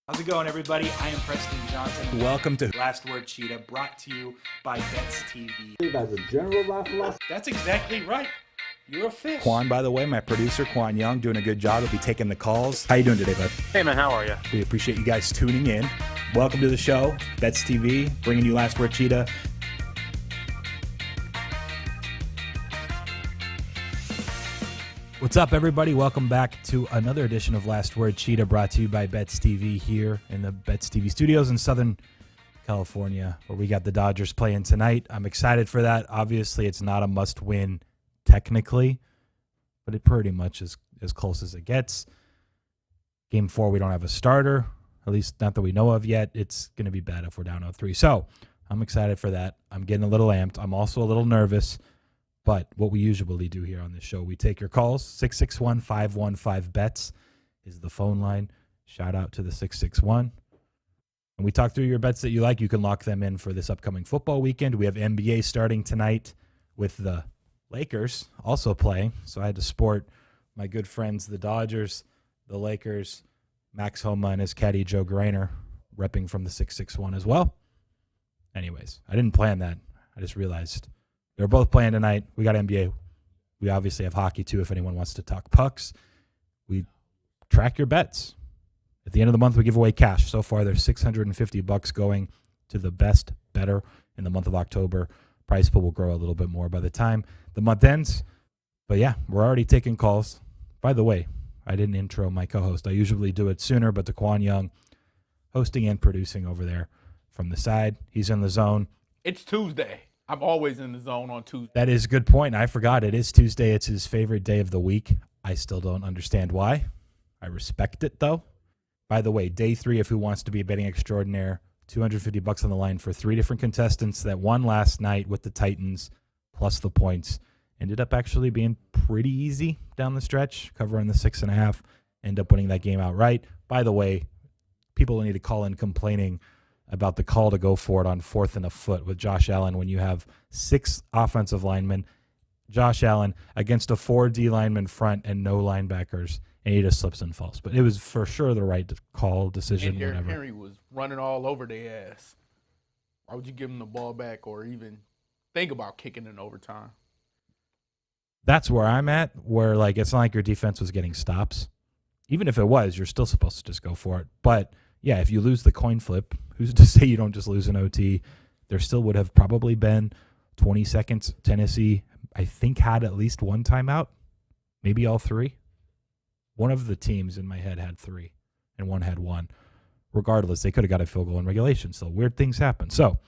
How's it going, everybody? I am Preston Johnson. Welcome to Last Word Cheetah, brought to you by Bets TV. As a general philosophy. That's exactly right. You're a fish. Qwan, by the way, my producer, Qwan Young, doing a good job. He'll be taking the calls. How you doing today, bud? Hey, man, how are you? We appreciate you guys tuning in. Welcome to the show, Bets TV, bringing you Last Word Cheetah. What's up, everybody? Welcome back to another edition of Last Word Cheetah, brought to you by Bets TV here in the Bets TV studios in Southern California, where we got the Dodgers playing tonight. I'm excited for that. Obviously, it's not a must-win technically, but it pretty much is as close as it gets. Game 4, we don't have a starter, at least not that we know of yet. It's going to be bad if we're down 0-3. So I'm excited for that. I'm getting a little amped. I'm also a little nervous. But what we usually do here on this show, we take your calls. 661-515-BETS is the phone line. Shout out to the 661. And we talk through your bets that you like. You can lock them in for this upcoming football weekend. We have NBA starting tonight with the Lakers also playing. So I had to sport my good friends, the Dodgers, the Lakers, Max Homa and his caddy, Joe Grainer, repping from the 661 as well. Anyways, I didn't plan that. I just realized they're both playing tonight. We got NBA. We obviously have hockey, too, if anyone wants to talk pucks. We track your bets. At the end of the month, we give away cash. So far, there's $650 going to the best better in the month of October. Price pool will grow a little bit more by the time the month ends. But, yeah, we're already taking calls. By the way, I didn't intro my co-host. I usually do it sooner, but Qwan Young hosting and producing over there from the side. He's in the zone. It's Tuesday. I'm always in the zone on Tuesday. That is a good point. I forgot it is Tuesday. It's his favorite day of the week. I still don't understand why. I respect it, though. By the way, day 3 of Who Wants to Be a Betting Extraordinaire, $250 on the line for 3 different contestants that won last night with the Titans, plus the points. Ended up actually being pretty easy down the stretch, covering the 6.5. End up winning that game outright. By the way, people need to call in complaining about the call to go for it on 4th and a foot with Josh Allen when you have 6 offensive linemen, Josh Allen against a 4 D lineman front and no linebackers, and he just slips and falls. But it was for sure the right call, decision, and whatever. Henry was running all over their ass. Why would you give him the ball back or even think about kicking in overtime? That's where I'm at, where like it's not like your defense was getting stops. Even if it was, you're still supposed to just go for it. But yeah, if you lose the coin flip, who's to say you don't just lose an OT? There still would have probably been 20 seconds. Tennessee, I think, had at least one timeout, maybe all 3. One of the teams in my head had 3, and one had 1. Regardless, they could have got a field goal in regulation, so weird things happen. So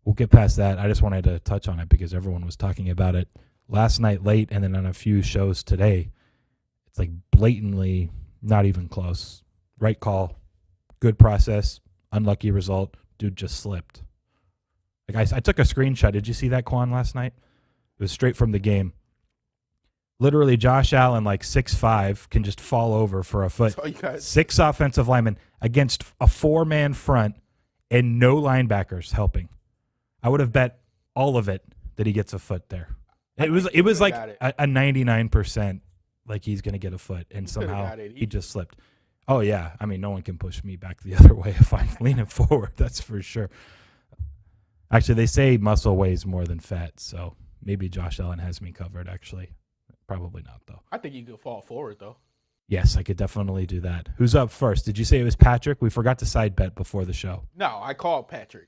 we'll get past that. I just wanted to touch on it because everyone was talking about it last night late and then on a few shows today. It's like blatantly not even close. Right call. Good process, unlucky result. Dude just slipped. Like I took a screenshot. Did you see that, Qwan, last night? It was straight from the game. Literally, Josh Allen, like 6'5", can just fall over for a foot. 6 offensive linemen against a 4-man front and no linebackers helping. I would have bet all of it that he gets a foot there. It was like a 99%, like he's going to get a foot, and somehow he just slipped. Oh, yeah. I mean, no one can push me back the other way if I'm leaning forward. That's for sure. Actually, they say muscle weighs more than fat, so maybe Josh Allen has me covered, actually. Probably not, though. I think you could fall forward, though. Yes, I could definitely do that. Who's up first? Did you say it was Patrick? We forgot to side bet before the show. No, I called Patrick.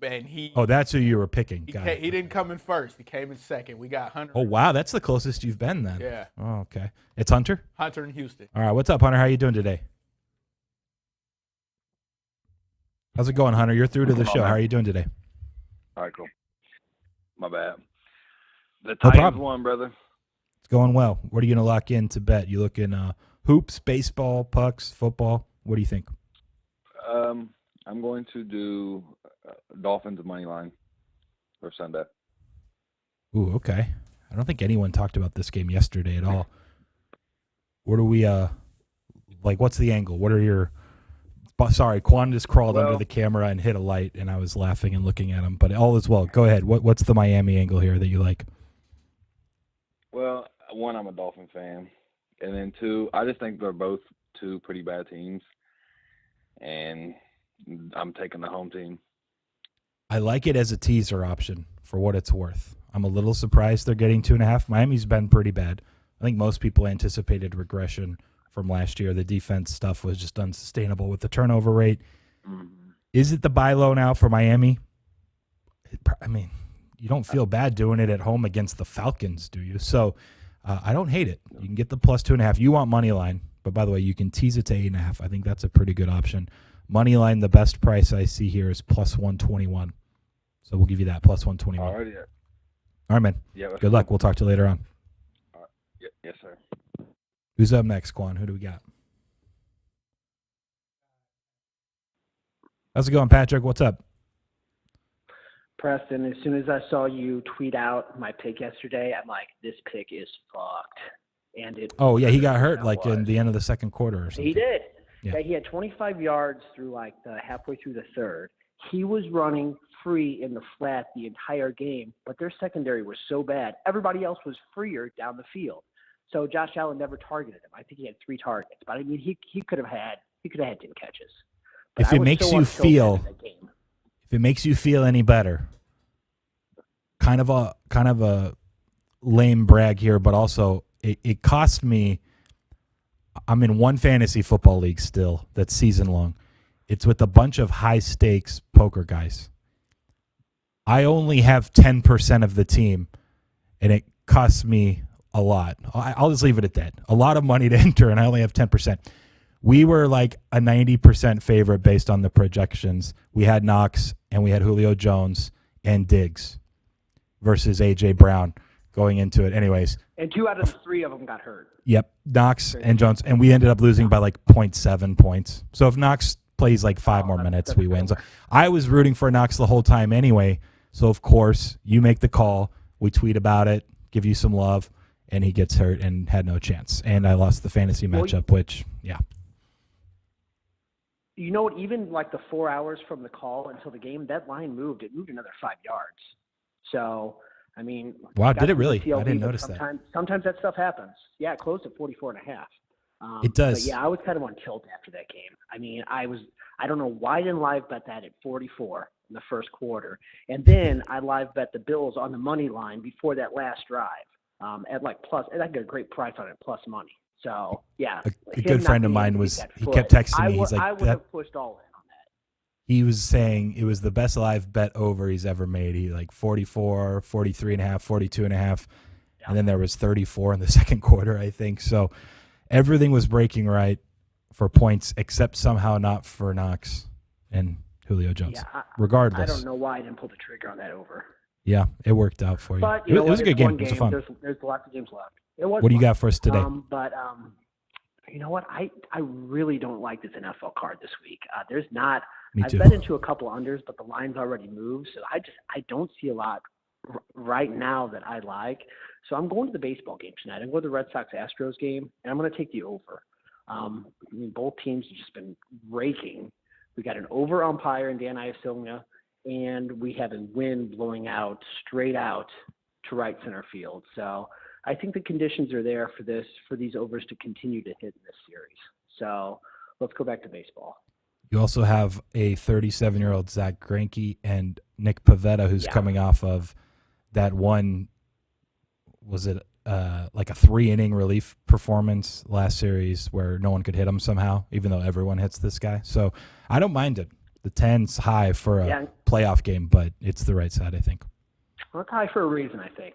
And he that's who you were picking. He didn't come in first. He came in second. We got Hunter. Oh, wow. That's the closest you've been then. Yeah. Oh, okay. It's Hunter? Hunter in Houston. All right. What's up, Hunter? How you doing today? How's it going, Hunter? You're through to the show. How are you doing today? All right, cool. My bad. The No Titans problem. won, brother. It's going well. What are you going to lock in to bet? You looking hoops, baseball, pucks, football? What do you think? I'm going to do Dolphins money line for Sunday. Ooh, okay. I don't think anyone talked about this game yesterday at all. What do we what's the angle? What are your Sorry, Qwan just crawled under the camera and hit a light, and I was laughing and looking at him. But all is well. Go ahead. What's the Miami angle here that you like? Well, 1, I'm a Dolphin fan. And then 2, I just think they're both 2 pretty bad teams. and I'm taking the home team. I like it as a teaser option for what it's worth. I'm a little surprised they're getting 2.5. Miami's been pretty bad. I think most people anticipated regression from last year. The defense stuff was just unsustainable with the turnover rate. Mm-hmm. Is it the buy low now for Miami? I mean, you don't feel bad doing it at home against the Falcons, do you? So I don't hate it. You can get the plus 2.5. You want money line, but by the way, you can tease it to 8.5. I think that's a pretty good option. Money line, the best price I see here is plus 121. So we'll give you that plus 121. All right, yeah. All right, man. Yeah, good luck. We'll talk to you later on. Yes, sir. Who's up next, Qwan? Who do we got? How's it going, Patrick? What's up? Preston, as soon as I saw you tweet out my pick yesterday, I'm like, this pick is fucked. And it. Oh, yeah, he got hurt like in the end of the second quarter or something. He did. Yeah. He had 25 yards through like halfway through the third. He was running free in the flat the entire game, but their secondary was so bad. Everybody else was freer down the field. So Josh Allen never targeted him. I think he had 3 targets, but I mean, he could have had 10 catches. But If it makes you feel any better, kind of a lame brag here, but also it cost me. I'm in one fantasy football league still that's season long. It's with a bunch of high stakes poker guys. I only have 10% of the team, and it costs me a lot. I'll just leave it at that. A lot of money to enter, and I only have 10%. We were like a 90% favorite based on the projections. We had Knox, and we had Julio Jones and Diggs versus A.J. Brown going into it. Anyways. And 2 out of the 3 of them got hurt. Yep, Knox and Jones. And we ended up losing by like 0.7 points. So if Knox plays like 5 more minutes, we win. So I was rooting for Knox the whole time anyway. So, of course, you make the call. We tweet about it, give you some love, and he gets hurt and had no chance. And I lost the fantasy matchup, which, yeah. You know what? Even like the 4 hours from the call until the game, that line moved. It moved another 5 yards. So, I mean. Wow, did it really? I didn't notice that. Sometimes that stuff happens. Yeah, it closed at 44.5. It does. But yeah, I was kind of on tilt after that game. I mean, I don't know why I didn't live bet that at 44 in the first quarter. And then I live bet the Bills on the money line before that last drive at like plus, and I got a great price on it, plus money. So, yeah. A good friend of mine he kept texting me. He's like, I would have pushed all in on that. He was saying it was the best live bet over he's ever made. He like 44, 43.5, 42.5. Yeah. And then there was 34 in the second quarter, I think. So everything was breaking right for points, except somehow not for Knox and Julio Jones. Yeah, regardless. I don't know why I didn't pull the trigger on that over. Yeah, it worked out for you. But it was a good game. It was fun. There's lots of games left. What do you got for us today? But you know what? I really don't like this NFL card this week. There's not. Me I've too. bet into a couple unders, but the line's already moved, so I don't see a lot right now that I like. So I'm going to the baseball game tonight. I'm going to the Red Sox-Astros game, and I'm going to take the over. I mean, both teams have just been raking. We got an over umpire in Dan Iasilna, and we have a wind blowing out straight out to right center field. So I think the conditions are there for these overs to continue to hit in this series. So let's go back to baseball. You also have a 37-year-old Zach Greinke and Nick Pivetta, who's coming off of that one. Was it like a 3-inning relief performance last series where no one could hit him somehow, even though everyone hits this guy? So I don't mind it. The 10's high for a playoff game, but it's the right side, I think. Well, it's high for a reason, I think.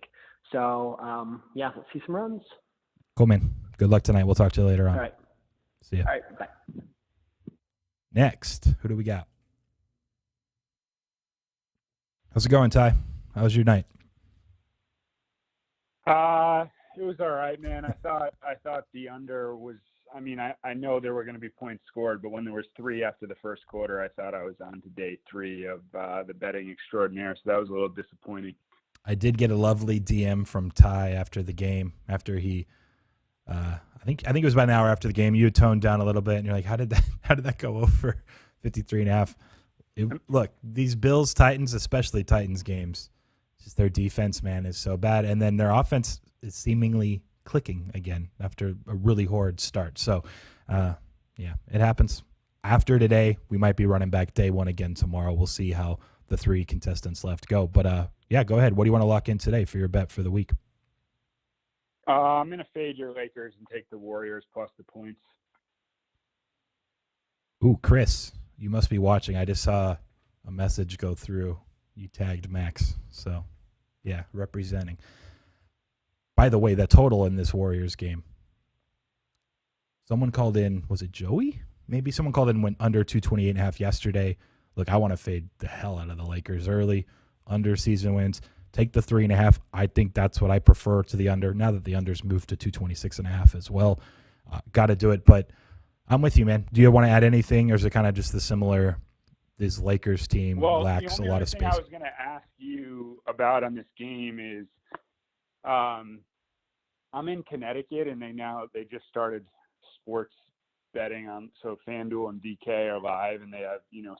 So, let's see some runs. Cool, man. Good luck tonight. We'll talk to you later on. All right. See ya. All right, bye. Next, who do we got? How's it going, Ty? How was your night? It was all right, man. I thought the under was. I mean, I know there were going to be points scored, but when there was 3 after the first quarter, I thought I was on to day 3 of the betting extraordinaire. So that was a little disappointing. I did get a lovely DM from Ty after the game. After he, I think it was about an hour after the game. You had toned down a little bit, and you're like, "How did that go over 53.5?" Look, these Bills Titans, especially Titans games, just their defense, man, is so bad, and then their offense is seemingly clicking again after a really horrid start. So, it happens. after today, we might be running back day one again tomorrow. We'll see how the 3 contestants left go. But, yeah, go ahead. What do you want to lock in today for your bet for the week? I'm going to fade your Lakers and take the Warriors plus the points. Ooh, Chris, you must be watching. I just saw a message go through. You tagged Max. So, yeah, representing. By the way, the total in this Warriors game, someone called in, was it Joey? Maybe someone called in and went under 228.5 yesterday. Look, I want to fade the hell out of the Lakers early. Under season wins. Take the 3.5. I think that's what I prefer to the under. Now that the under's moved to 226.5 as well. Got to do it. But I'm with you, man. Do you want to add anything, or is it kind of just the similar, this Lakers team lacks a lot of space? I was going to ask you about on this game is I'm in Connecticut, and they just started sports betting on, so FanDuel and DK are live, and they have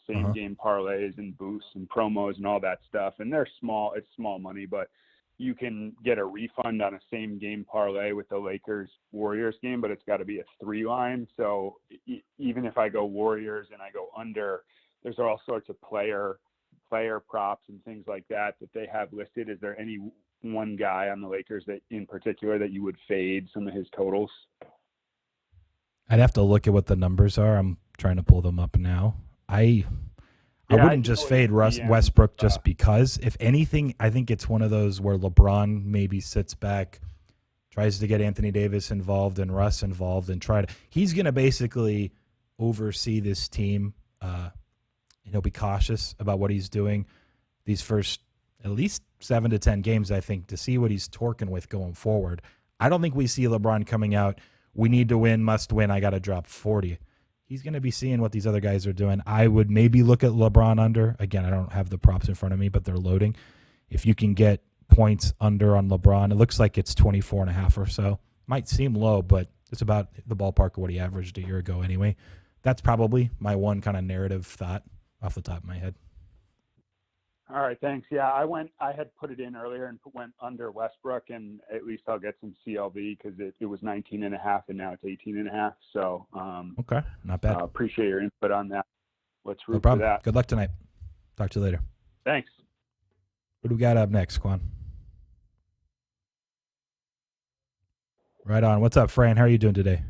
same game parlays and boosts and promos and all that stuff, and they're small. It's small money, but you can get a refund on a same game parlay with the Lakers Warriors game, but it's got to be a 3 line. So even if I go Warriors and I go under, there's all sorts of player props and things like that they have listed. Is there any one guy on the Lakers that in particular that you would fade some of his totals? I'd have to look at what the numbers are. I'm trying to pull them up now. I wouldn't just fade Westbrook just because. If anything, I think it's one of those where LeBron maybe sits back, tries to get Anthony Davis involved and Russ involved, and he's going to basically oversee this team. He'll be cautious about what he's doing these first at least 7 to 10 games, I think, to see what he's torquing with going forward. I don't think we see LeBron coming out, we need to win, must win, I got to drop 40. He's going to be seeing what these other guys are doing. I would maybe look at LeBron under. Again, I don't have the props in front of me, but they're loading. If you can get points under on LeBron, it looks like it's 24.5 or so. Might seem low, but it's about the ballpark of what he averaged a year ago anyway. That's probably my one kind of narrative thought off the top of my head. All right, thanks. Yeah, I had put it in earlier and went under Westbrook, and at least I'll get some CLV because it was 19.5 and now it's 18.5. So okay, not bad. Appreciate your input on that. Let's root no problem. for that. Good luck tonight. Talk to you later. Thanks. What do we got up next, Qwan? Right on. What's up, Fran? How are you doing today?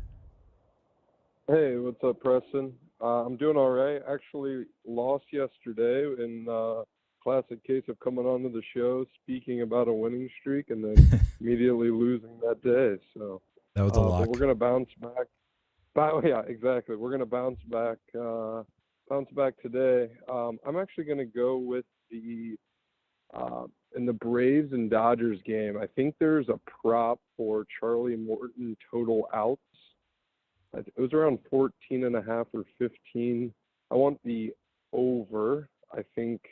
Hey, what's up, Preston? I'm doing all right. Actually lost yesterday in classic case of coming onto the show, speaking about a winning streak, and then immediately losing that day. So that was a lock. We're gonna bounce back. Yeah, exactly. We're gonna bounce back today. I'm actually gonna go with the in the Braves and Dodgers game. I think there's a prop for Charlie Morton total outs. It was around 14.5 or 15. I want the over. I think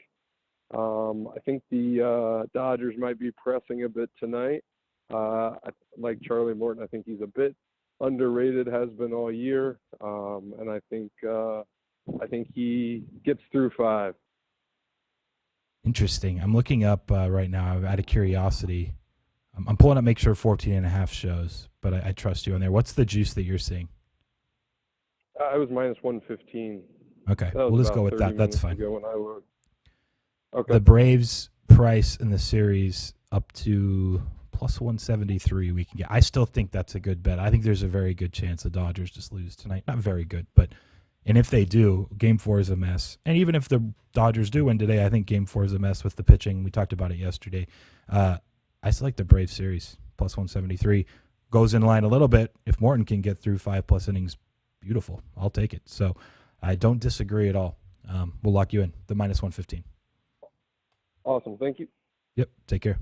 the Dodgers might be pressing a bit tonight. Like Charlie Morton, I think he's a bit underrated, has been all year, and I think he gets through 5. Interesting. I'm looking up right now out of curiosity. I'm pulling up, make sure 14.5 shows, but I trust you on there. What's the juice that you're seeing? I was minus 115. Okay, we'll just go with that. That's fine. When I looked. Okay. The Braves price in the series up to plus 173 we can get. I still think that's a good bet. I think there's a very good chance the Dodgers just lose tonight. Not very good, and if they do, Game 4 is a mess. And even if the Dodgers do win today, I think Game 4 is a mess with the pitching. We talked about it yesterday. I select the Braves series, plus 173. Goes in line a little bit. If Morton can get through 5+ innings, beautiful. I'll take it. So I don't disagree at all. We'll lock you in, the minus 115. Awesome. Thank you. Yep. Take care.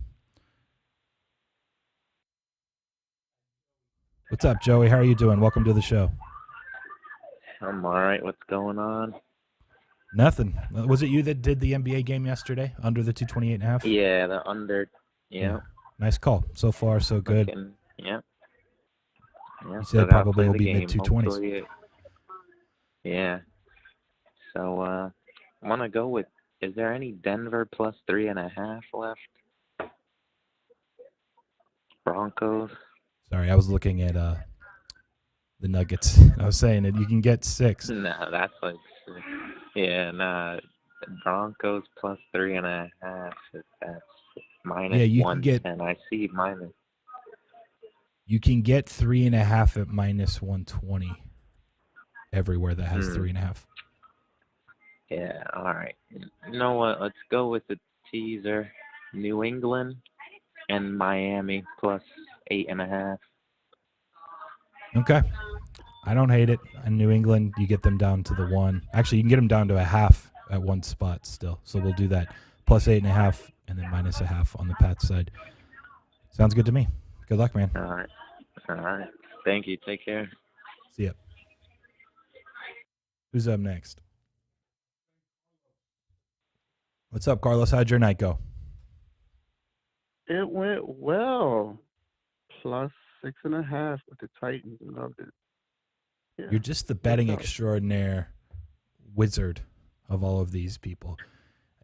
What's up, Joey? How are you doing? Welcome to the show. I'm all right. What's going on? Nothing. Was it you that did the NBA game yesterday, under the 228.5? Yeah, the under. Yeah. Nice call. So far, so good. Yeah. You said probably will be mid-220s. Yeah. So I want to go with, is there any Denver plus 3.5 left? Broncos. Sorry, I was looking at The Nuggets. I was saying it. You can get 6. No, that's like, yeah, nah. Broncos plus 3.5. That's minus Yeah, you can 110. get. I see minus. You can get 3.5 at minus 120. Everywhere that has 3.5. Yeah, all right. You know what? Let's go with the teaser. New England and Miami plus 8.5. Okay. I don't hate it. In New England, you get them down to the 1. Actually, you can get them down to a half at one spot still. So we'll do that. Plus 8.5 and then minus a half on the Pats side. Sounds good to me. Good luck, man. All right. All right. Thank you. Take care. See ya. Who's up next? What's up, Carlos? How'd your night go? It went well. Plus 6.5 with the Titans. Loved it. Yeah. You're just the betting extraordinaire wizard of all of these people.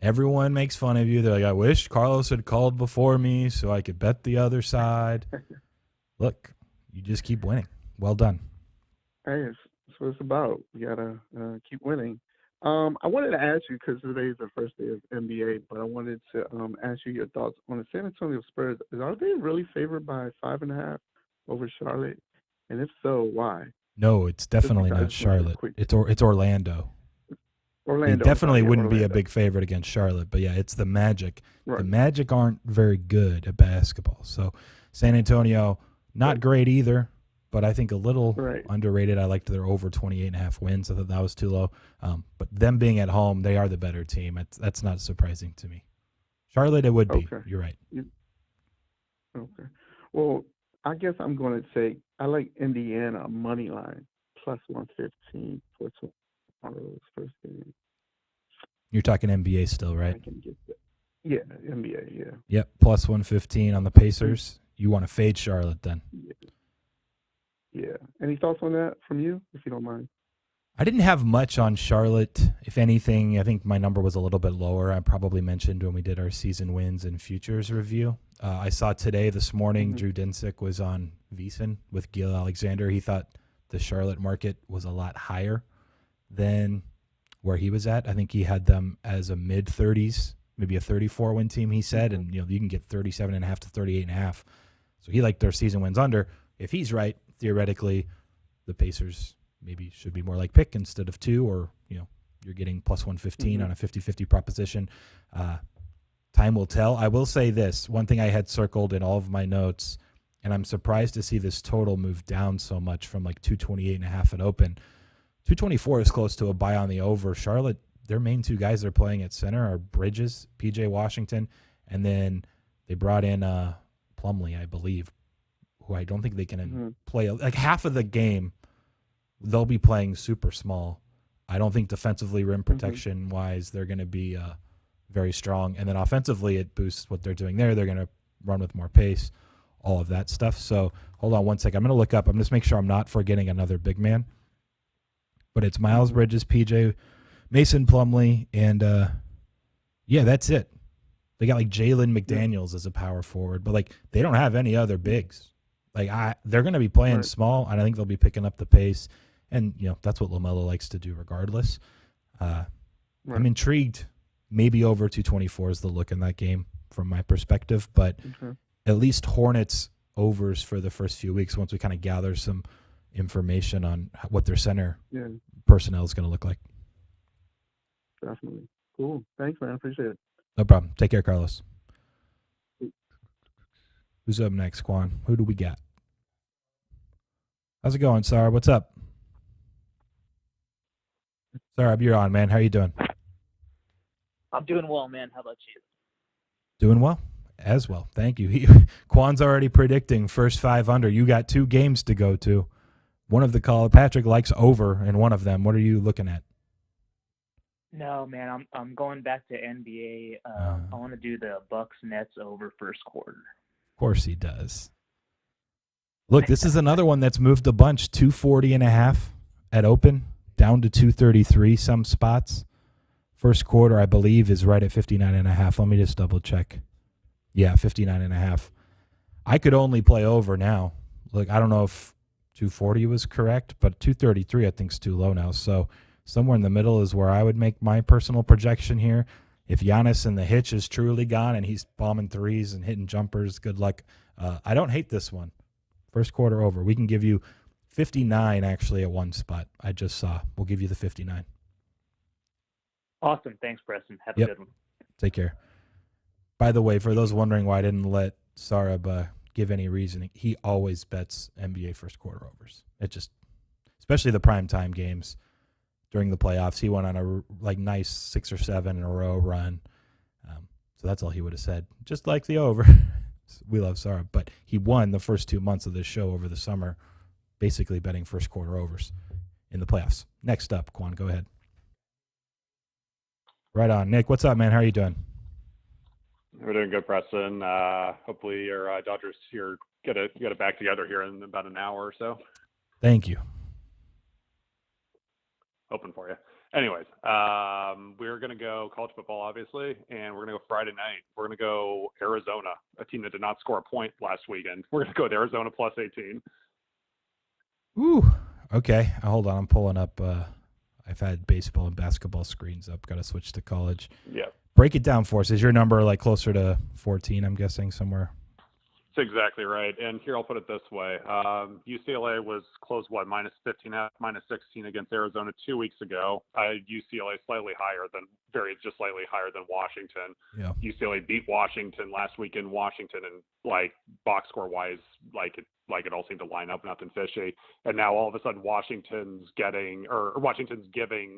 Everyone makes fun of you. They're like, I wish Carlos had called before me so I could bet the other side. Look, you just keep winning. Well done. Hey, that's what it's about. You got to keep winning. I wanted to ask you, because today is the first day of NBA, but I wanted to ask you your thoughts on the San Antonio Spurs. Are they really favored by 5.5 over Charlotte? And if so, why? No, it's definitely not Charlotte. It's Orlando. They definitely wouldn't be a big favorite against Charlotte, but yeah, it's the Magic. Right. The Magic aren't very good at basketball. So San Antonio, not great either, but I think a little underrated. I liked their over 28.5 wins. I thought that was too low. But them being at home, they are the better team. That's not surprising to me. Charlotte, it would be. You're right. Okay. Well, I guess I'm going to say I like Indiana money line plus 115 for tomorrow's first game. You're talking NBA still, right? I can get that. Yeah, NBA, yeah. Yep, plus 115 on the Pacers. You want to fade Charlotte then? Yeah. Any thoughts on that from you, if you don't mind? I didn't have much on Charlotte. If anything, I think my number was a little bit lower. I probably mentioned when we did our season wins and futures review. I saw this morning, Drew Dinsick was on VSiN with Gil Alexander. He thought the Charlotte market was a lot higher than where he was at. I think he had them as a mid-30s, maybe a 34-win team, he said. And, you can get 37.5 to 38.5. So he liked their season wins under. If he's right, theoretically, the Pacers maybe should be more like pick instead of 2, or, you're getting plus 115 on a 50-50 proposition. Time will tell. I will say this. One thing I had circled in all of my notes, and I'm surprised to see this total move down so much from like 228.5 at open. 224 is close to a buy on the over. Charlotte, their main 2 guys they're playing at center are Bridges, PJ Washington, and then they brought in Plumlee, I believe, who I don't think they can play. Like half of the game, they'll be playing super small. I don't think defensively, rim protection-wise, they're going to be very strong. And then offensively, it boosts what they're doing there. They're going to run with more pace, all of that stuff. So hold on one second. I'm going to look up. I'm just make sure I'm not forgetting another big man. But it's Miles Bridges, PJ, Mason Plumlee, and that's it. They got like Jalen McDaniels as a power forward, but like they don't have any other bigs. Like they're going to be playing small, and I think they'll be picking up the pace. And that's what LaMelo likes to do, regardless. I'm intrigued. Maybe over 224 is the look in that game from my perspective, but at least Hornets overs for the first few weeks once we kind of gather some information on what their center personnel is going to look like. Definitely. Cool. Thanks, man. I appreciate it. No problem. Take care, Carlos. Who's up next, Qwan? Who do we got? How's it going, Sarah? What's up? Sarah, you're on, man. How are you doing? I'm doing well, man. How about you? Doing well. As well. Thank you. Quan's already predicting first 5 under. You got 2 games to go to. One of the call Patrick likes over in one of them. What are you looking at? No, man. I'm going back to NBA. I want to do the Bucks Nets over first quarter. Of course he does. Look, this is another one that's moved a bunch. 240.5 at open, down to 233 some spots. First quarter, I believe, is right at 59.5. Let me just double check. Yeah, 59.5. I could only play over now. Look, I don't know if 240 was correct, but 233 I think is too low now. So somewhere in the middle is where I would make my personal projection here. If Giannis and the hitch is truly gone and he's bombing threes and hitting jumpers, good luck. I don't hate this one. First quarter over. We can give you 59 actually at one spot. I just saw. We'll give you the 59. Awesome. Thanks, Preston. Have a good one. Take care. By the way, for those wondering why I didn't let Sarab give any reasoning, he always bets NBA first quarter overs. It just, especially the primetime games during the playoffs, he went on a nice 6 or 7 in a row run. So that's all he would have said. Just like the over. We love Sarab, but he won the first 2 months of this show over the summer, basically betting first quarter overs in the playoffs. Next up, Qwan, go ahead. Right on. Nick, what's up, man? How are you doing? We're doing good, Preston. Hopefully your Dodgers here get it back together here in about an hour or so. Thank you. Hoping for you. Anyways, we're going to go college football, obviously, and we're going to go Friday night. We're going to go Arizona, a team that did not score a point last weekend. We're going to go with Arizona plus 18. Ooh, okay. Hold on. I'm pulling up. I've had baseball and basketball screens up. Got to switch to college. Yeah. Break it down for us. Is your number like closer to 14, I'm guessing, somewhere? That's exactly right. And here, I'll put it this way. UCLA was close, minus 15, minus 16 against Arizona 2 weeks ago. UCLA slightly higher than Washington. Yeah. UCLA beat Washington last week in Washington, and box score wise, it all seemed to line up, nothing fishy. And now all of a sudden Washington's giving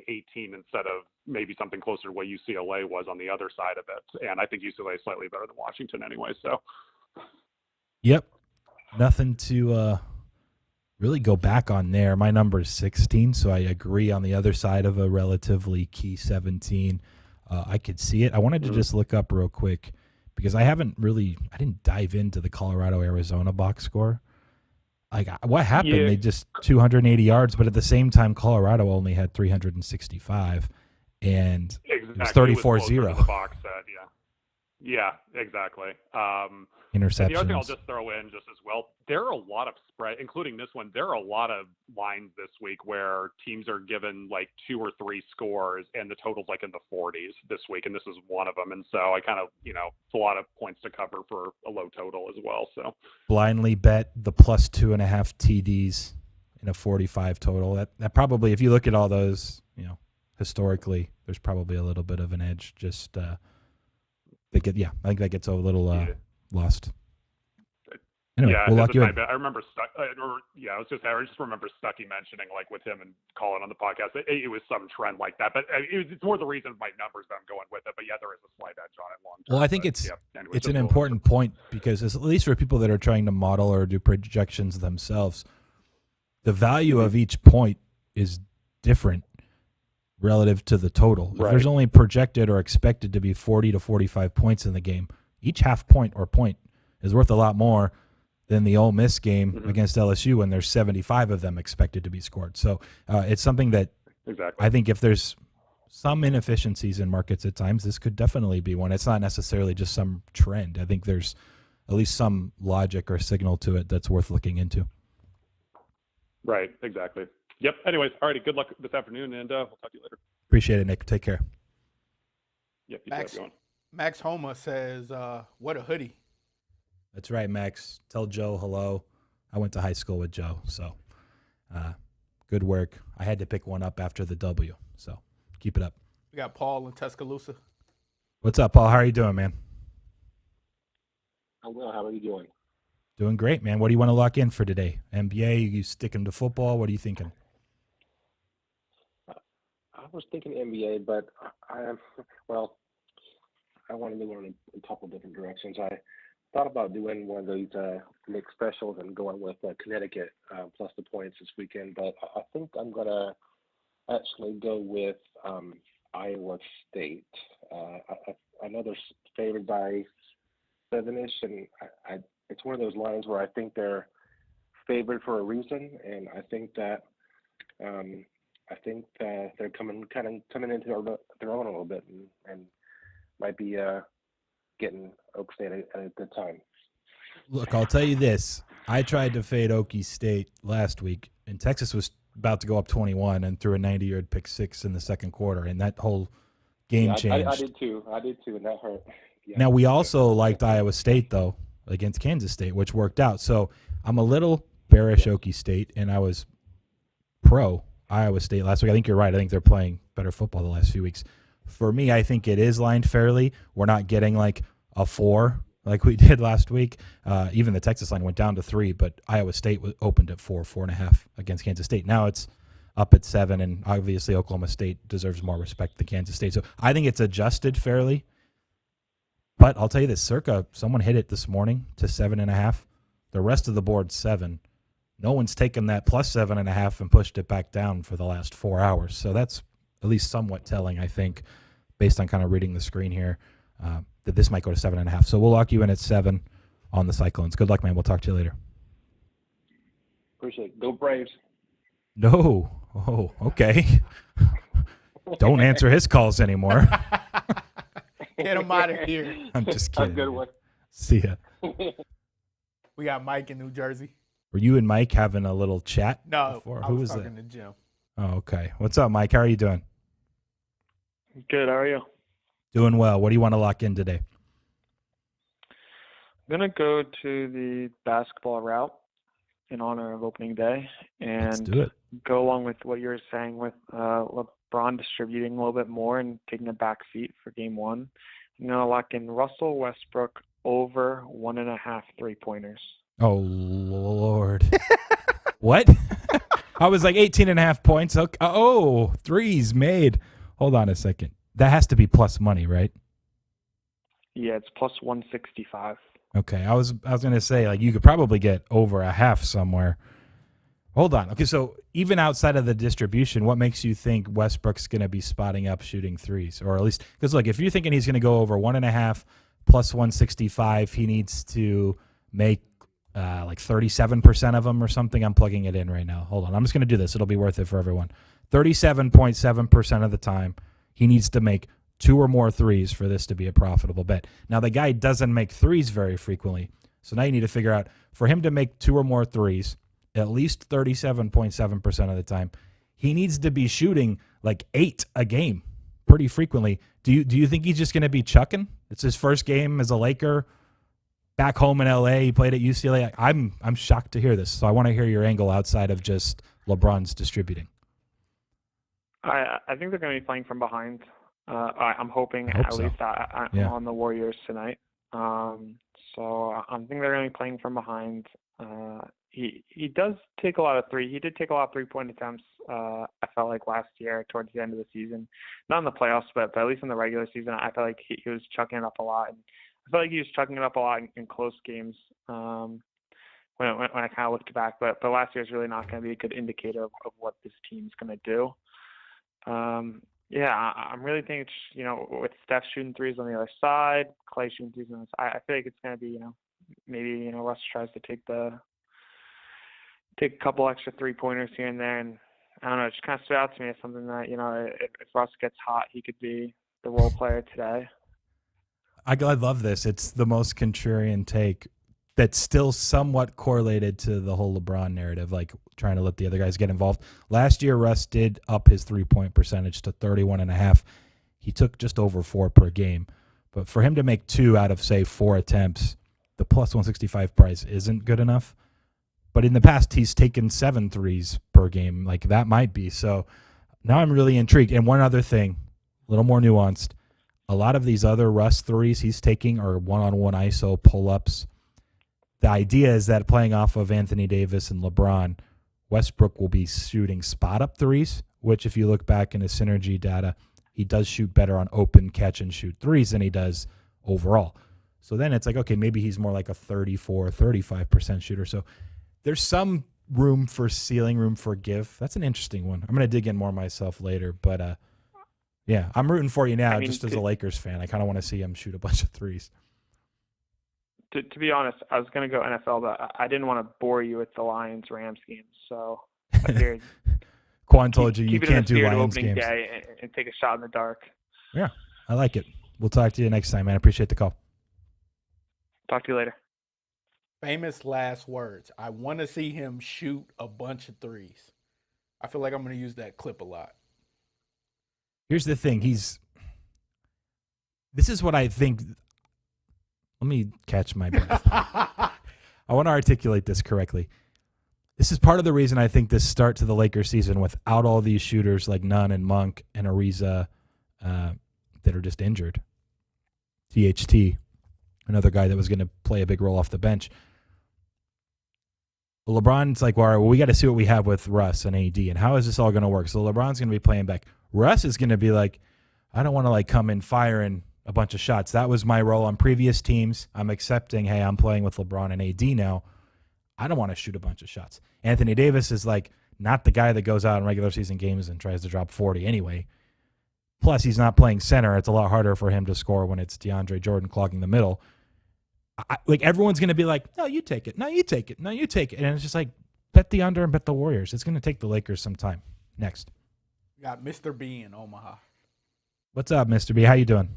18 instead of maybe something closer to what UCLA was on the other side of it. And I think UCLA is slightly better than Washington anyway. So. Yep. Nothing to really go back on there. My number is 16, so I agree on the other side of a relatively key 17. I could see it. I wanted to just look up real quick because I didn't dive into the Colorado-Arizona box score. What happened? Yeah. They just 280 yards, but at the same time, Colorado only had 365, and exactly. it was 34-0. The box set, yeah. Yeah, exactly. Interceptions. And the other thing I'll just throw in just as well, there are a lot of spread, including this one, there are a lot of lines this week where teams are given 2 or 3 scores and the total's in the 40s this week, and this is one of them. And so I kind of, it's a lot of points to cover for a low total as well. So blindly bet the plus 2.5 TDs in a 45 total. That probably, if you look at all those, historically, there's probably a little bit of an edge. Just I think that gets a little lost. Anyway, yeah, we'll lock you in. I remember I just remember Stuckey mentioning with him and calling on the podcast. It was some trend like that, but it's more the reason my numbers that I'm going with it. But yeah, there is a slight edge on it long term. Well, I think it's an important point because at least for people that are trying to model or do projections themselves, the value of each point is different relative to the total. Right. If there's only projected or expected to be 40 to 45 points in the game, each half point or point is worth a lot more than the Ole Miss game against LSU when there's 75 of them expected to be scored. So it's something that I think if there's some inefficiencies in markets at times, this could definitely be one. It's not necessarily just some trend. I think there's at least some logic or signal to it that's worth looking into. Right, exactly. Yep. Anyways, all righty. Good luck this afternoon, and we'll talk to you later. Appreciate it, Nick. Take care. Yep. Max Homa says, "What a hoodie." That's right, Max. Tell Joe hello. I went to high school with Joe, so good work. I had to pick one up after the W, so keep it up. We got Paul in Tuscaloosa. What's up, Paul? How are you doing, man? I'm well. How are you doing? Doing great, man. What do you want to lock in for today? NBA? You sticking to football? What are you thinking? I was thinking NBA, but I want to go in a couple different directions. I thought about doing one of these mixed specials and going with Connecticut plus the points this weekend, but I think I'm going to actually go with Iowa State. I know they're favored by 7-ish, and it's one of those lines where I think they're favored for a reason, and I think that they're coming into their own a little bit and might be getting Oak State at a good time. Look, I'll tell you this. I tried to fade Okie State last week, and Texas was about to go up 21 and threw a 90-yard pick six in the second quarter, and that whole game changed. I did too, and that hurt. Yeah. Now, we also liked Iowa State, though, against Kansas State, which worked out. So I'm a little bearish Okie State, and I was pro Iowa State last week. I think you're right. I think they're playing better football the last few weeks. For me, I think it is lined fairly. We're not getting like a 4 like we did last week. Even the Texas line went down to 3, but Iowa State was opened at 4.5 against Kansas State. Now it's up at 7, and obviously Oklahoma State deserves more respect than Kansas State. So I think it's adjusted fairly. But I'll tell you this, circa someone hit it this morning to 7.5. The rest of the board 7. No one's taken that plus 7.5 and pushed it back down for the last 4 hours. So that's at least somewhat telling, I think, based on kind of reading the screen here, that this might go to 7.5. So we'll lock you in at 7 on the Cyclones. Good luck, man. We'll talk to you later. Appreciate it. Go Braves. No. Oh, okay. Don't answer his calls anymore. Get him out of here. I'm just kidding. Have a good one. See ya. We got Mike in New Jersey. Were you and Mike having a little chat? No, before? I Who was was talking that? to Jim. Oh, okay. What's up, Mike? How are you doing? Good. How are you? Doing well. What do you want to lock in today? I'm going to go to the basketball route in honor of opening day Let's and do it. go along with what you were saying with LeBron distributing a little bit more and taking a back seat for game 1. I'm going to lock in Russell Westbrook over 1.5 3-pointers. Oh, Lord. What? I was like 18.5 points. Okay. Oh, threes made. Hold on a second. That has to be plus money, right? Yeah, it's plus 165. Okay. I was going to say, like, you could probably get over a half somewhere. Hold on. Okay, so even outside of the distribution, what makes you think Westbrook's going to be spotting up shooting threes? Or at least, because look, if you're thinking he's going to go over 1.5 plus 165, he needs to make like 37% of them or something. I'm plugging it in right now. Hold on. I'm just going to do this. It'll be worth it for everyone. 37.7% of the time, he needs to make 2 or more threes for this to be a profitable bet. Now, the guy doesn't make threes very frequently. So now you need to figure out, for him to make 2 or more threes, at least 37.7% of the time, he needs to be shooting like 8 a game pretty frequently. Do you think he's just going to be chucking? It's his first game as a Laker back home in LA. He played at UCLA. I'm shocked to hear this. So I want to hear your angle outside of just LeBron's distributing. I think they're going to be playing from behind. I'm hoping I hope at so. least I'm Yeah. on the Warriors tonight. So I think they're going to be playing from behind. He does take a lot of three. He did take a lot of 3-point attempts. I felt like last year towards the end of the season, not in the playoffs, but at least in the regular season, I felt like he was chucking it up a lot. And I felt like he was chucking it up a lot in close games. When I kind of looked back, but last year is really not going to be a good indicator of what this team's going to do. I'm really thinking, with Steph shooting threes on the other side, Clay shooting threes on the side, I feel like it's going to be, maybe, Russ tries to take a couple extra 3-pointers here and there. And I don't know, it just kind of stood out to me as something that, if Russ gets hot, he could be the role player today. I love this. It's the most contrarian take that's still somewhat correlated to the whole LeBron narrative, like trying to let the other guys get involved. Last year, Russ did up his 3-point percentage to 31.5. He took just over 4 per game. But for him to make 2 out of, say, 4 attempts, the plus 165 price isn't good enough. But in the past, he's taken 7 threes per game. Like, that might be. So now I'm really intrigued. And one other thing, a little more nuanced. A lot of these other Russ threes he's taking are one-on-one ISO pull-ups. The idea is that playing off of Anthony Davis and LeBron, Westbrook will be shooting spot-up threes, which if you look back in his synergy data, he does shoot better on open catch-and-shoot threes than he does overall. So then it's like, okay, maybe he's more like a 34, 35% shooter. So there's some room for ceiling, room for give. That's an interesting one. I'm going to dig in more myself later, but yeah, I'm rooting for you now just as a Lakers fan. I kind of want to see him shoot a bunch of threes. To be honest, I was going to go NFL, but I didn't want to bore you with the Lions-Rams game, so I figured Qwan told you can't do Lions opening games. Day and take a shot in the dark. Yeah, I like it. We'll talk to you next time, man. I appreciate the call. Talk to you later. Famous last words. I want to see him shoot a bunch of threes. I feel like I'm going to use that clip a lot. Here's the thing. This is what I think. Let me catch my breath. I want to articulate this correctly. This is part of the reason I think this start to the Lakers season without all these shooters like Nunn and Monk and Ariza that are just injured. THT, another guy that was going to play a big role off the bench. LeBron's like, well, we got to see what we have with Russ and AD, and how is this all going to work? So LeBron's going to be playing back. Russ is going to be like, I don't want to like come in firing a bunch of shots. That was my role on previous teams. I'm accepting, hey, I'm playing with LeBron and AD now. I don't want to shoot a bunch of shots. Anthony Davis is like not the guy that goes out in regular season games and tries to drop 40 anyway. Plus, he's not playing center. It's a lot harder for him to score when it's DeAndre Jordan clogging the middle. Like everyone's going to be like, no, you take it. No, you take it. No, you take it. And it's just like, bet the under and bet the Warriors. It's going to take the Lakers some time. Next. We got Mr. B in Omaha. What's up, Mr. B? How you doing?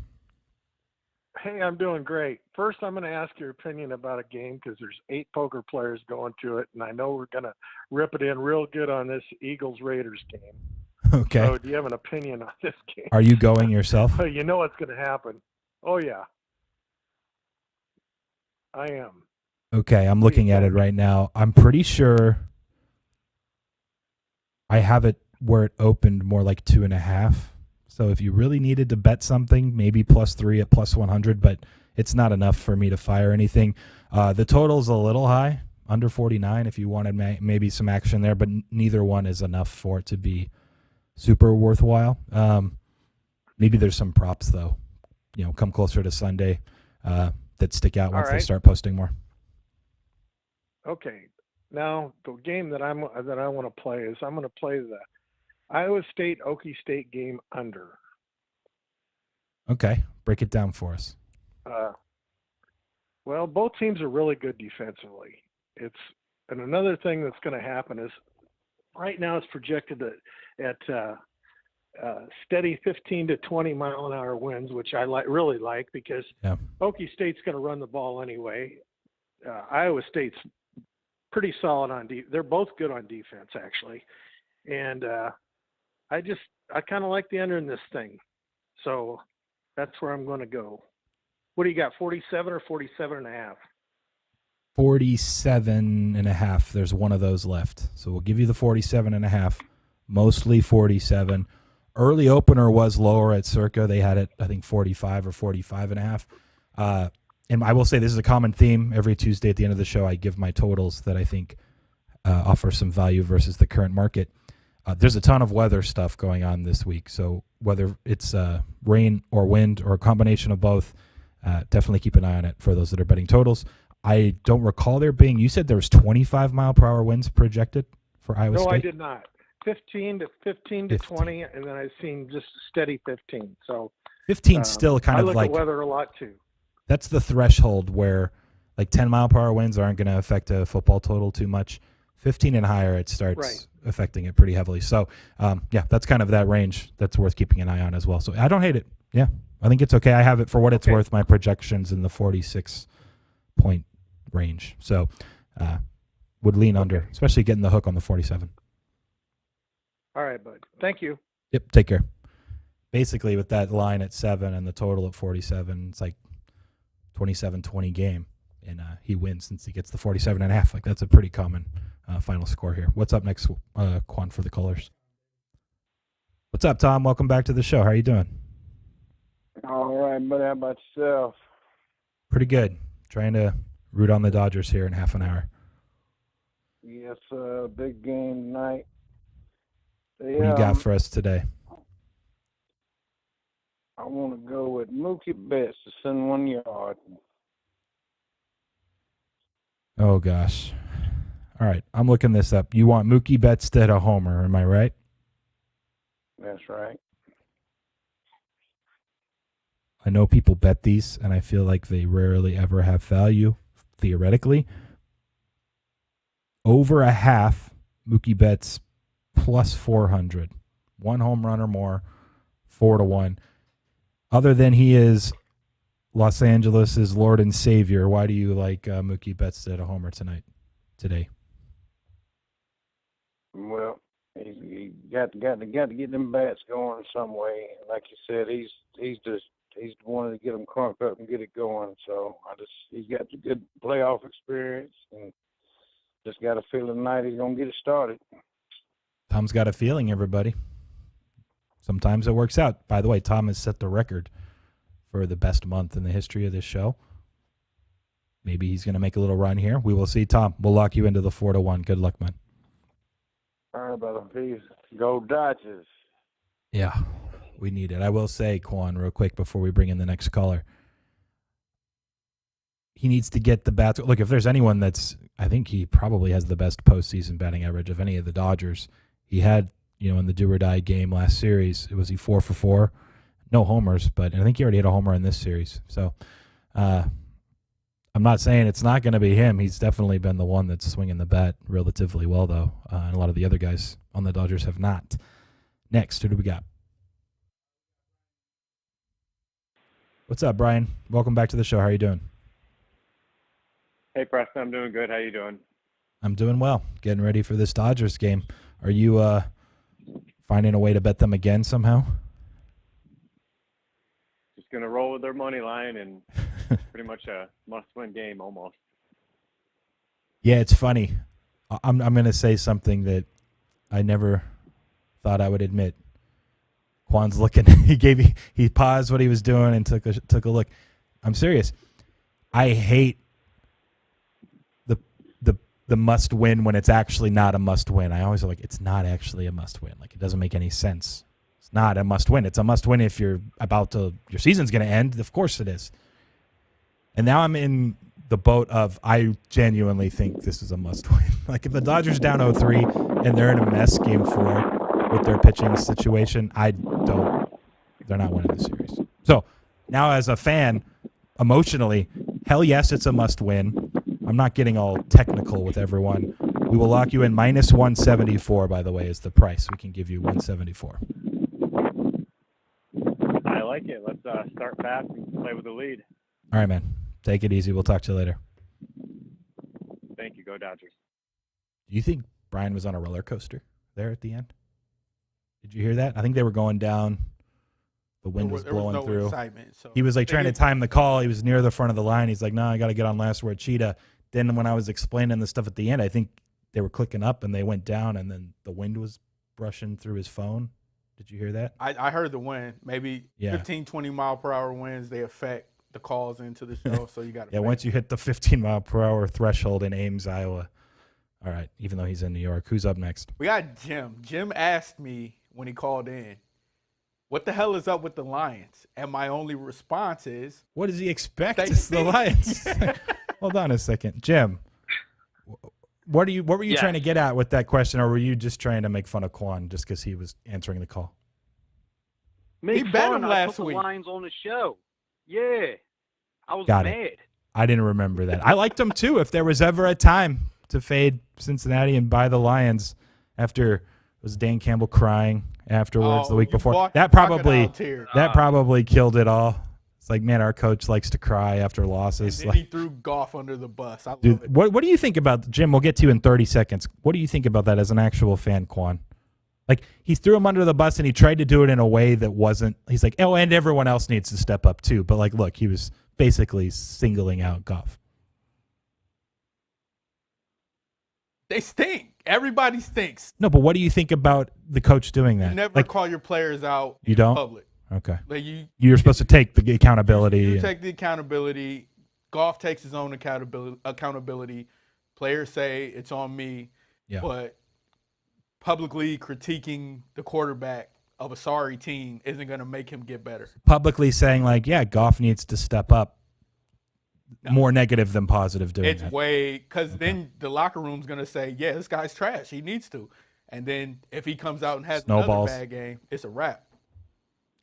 Hey, I'm doing great. First, I'm going to ask your opinion about a game because there's 8 poker players going to it, and I know we're going to rip it in real good on this Eagles-Raiders game. Okay. So do you have an opinion on this game? Are you going yourself? You know what's going to happen. Oh, yeah. I am. Okay, I'm looking at it right now. I'm pretty sure I have it where it opened more like 2.5. So if you really needed to bet something, maybe +3 at +100, but it's not enough for me to fire anything. The total's a little high, under 49 if you wanted maybe some action there, but neither one is enough for it to be super worthwhile. Maybe there's some props, though, come closer to Sunday that stick out once they start posting more. Okay. Now, the game that I want to play is I'm going to play the Iowa State-Okie State game under. Okay. Break it down for us. Well, both teams are really good defensively. And another thing that's going to happen is right now it's projected at steady 15 to 20 mile an hour winds, which I really like because Okie State's going to run the ball anyway. Iowa State's pretty solid on they're both good on defense actually, and I kind of like the under in this thing, so that's where I'm going to go. What do you got? 47 or 47.5? 47.5. There's one of those left, so we'll give you the 47.5. Mostly 47. Early opener was lower at Circa. They had it, I think, 45 or 45.5. And I will say this is a common theme. Every Tuesday at the end of the show, I give my totals that I think offer some value versus the current market. There's a ton of weather stuff going on this week. So whether it's rain or wind or a combination of both, definitely keep an eye on it for those that are betting totals. I don't recall there being, you said there was 25 mile per hour winds projected for Iowa State? No, I did not. 15 to 20, and then I've seen just steady 15. So 15 still kind of like like I look at weather a lot too. That's the threshold where like 10 mile per hour winds aren't going to affect a football total too much. 15 and higher, it starts affecting it pretty heavily. So that's kind of that range that's worth keeping an eye on as well. So I don't hate it. Yeah, I think it's okay. I have it for what it's worth. My projections in the 46-point range. So would lean under, especially getting the hook on the 47. All right, bud. Thank you. Yep, take care. Basically, with that line at 7 and the total at 47, it's like 27-20 game, and he wins since he gets the 47.5. Like that's a pretty common final score here. What's up next, Qwan, for the callers? What's up, Tom? Welcome back to the show. How are you doing? All right, buddy. How about yourself? Pretty good. Trying to root on the Dodgers here in half an hour. Yes, big game tonight. What do you got for us today? I want to go with Mookie Betts to send 1 yard. Oh, gosh. All right, I'm looking this up. You want Mookie Betts to hit a homer, am I right? That's right. I know people bet these, and I feel like they rarely ever have value, theoretically. Over a half, Mookie Betts plus 400. 1 home run or more, 4-1. Other than he is Los Angeles' Lord and Savior. Why do you like Mookie Betts to hit a homer today? Well, he got to get them bats going some way. Like you said, he's the one to get them crunked up and get it going. So he's got the good playoff experience, and just got a feeling tonight he's gonna get it started. Tom's got a feeling, everybody. Sometimes it works out. By the way, Tom has set the record for the best month in the history of this show. Maybe he's going to make a little run here. We will see. Tom, we'll lock you into the 4-1. Good luck, man. All right, brother. Peace. Go Dodgers. Yeah, we need it. I will say, Qwan, real quick before we bring in the next caller, he needs to get the bats. Look, if there's anyone I think he probably has the best postseason batting average of any of the Dodgers. He had, in the do-or-die game last series, was he 4 for 4? No homers, but I think he already hit a homer in this series. So I'm not saying it's not going to be him. He's definitely been the one that's swinging the bat relatively well, though. And a lot of the other guys on the Dodgers have not. Next, who do we got? What's up, Brian? Welcome back to the show. How are you doing? Hey, Preston. I'm doing good. How you doing? I'm doing well. Getting ready for this Dodgers game. Are you finding a way to bet them again somehow? Just going to roll with their money line and pretty much a must-win game almost. Yeah, it's funny. I'm going to say something that I never thought I would admit. Quan's looking. He paused what he was doing and took a look. I'm serious. I hate the must win when it's actually not a must win. I always like, it's not actually a must win. Like, it doesn't make any sense. It's not a must win. It's a must win if your season's going to end. Of course it is. And now I'm in the boat of, I genuinely think this is a must win. Like, if the Dodgers down 0-3 and they're in a mess game 4 with their pitching situation, they're not winning the series. So now as a fan, emotionally, hell yes, it's a must win. I'm not getting all technical with everyone. We will lock you in minus 174, by the way, is the price. We can give you 174. I like it. Let's start fast and play with the lead. All right, man. Take it easy. We'll talk to you later. Thank you. Go Dodgers. Do you think Brian was on a roller coaster there at the end? Did you hear that? I think they were going down. The wind was blowing no through. So he was like trying to time the call. He was near the front of the line. He's like, no, I got to get on last word Cheetah. Then when I was explaining the stuff at the end, I think they were clicking up and they went down, and then the wind was brushing through his phone. Did you hear that? I heard the wind. Maybe 15, 20 mile per hour winds, they affect the calls into the show. So you got to. Yeah, once you hit the 15 mile per hour threshold in Ames, Iowa. All right, even though he's in New York. Who's up next? We got Jim. Jim asked me when he called in, what the hell is up with the Lions? And my only response is, what does he expect? It's the Lions. Hold on a second. Jim, what were you trying to get at with that question, or were you just trying to make fun of Qwan just because he was answering the call? He bet him last put week. The Lions on the show. Yeah. I was Got mad. it. I didn't remember that. I liked them too. If there was ever a time to fade Cincinnati and buy the Lions after was Dan Campbell crying afterwards the week before, that probably killed it all. It's like, man, our coach likes to cry after losses. And then he threw Goff under the bus. I love Dude, it. what do you think about, Jim, we'll get to you in 30 seconds. What do you think about that as an actual fan, Qwan? Like, he threw him under the bus and he tried to do it in a way that wasn't, he's like, oh, and everyone else needs to step up too. But like, look, he was basically singling out Goff. They stink. Everybody stinks. No, but what do you think about the coach doing that? You never call your players out You in don't? public. Okay. Like You're supposed to take the accountability. You take the accountability. Goff takes his own accountability. Players say it's on me. Yeah. But publicly critiquing the quarterback of a sorry team isn't going to make him get better. Publicly saying, like, yeah, Goff needs to step up. No. More negative than positive doing It's that. because then the locker room's going to say, yeah, this guy's trash. He needs to. And then if he comes out and has Snowballs. another bad game, it's a wrap.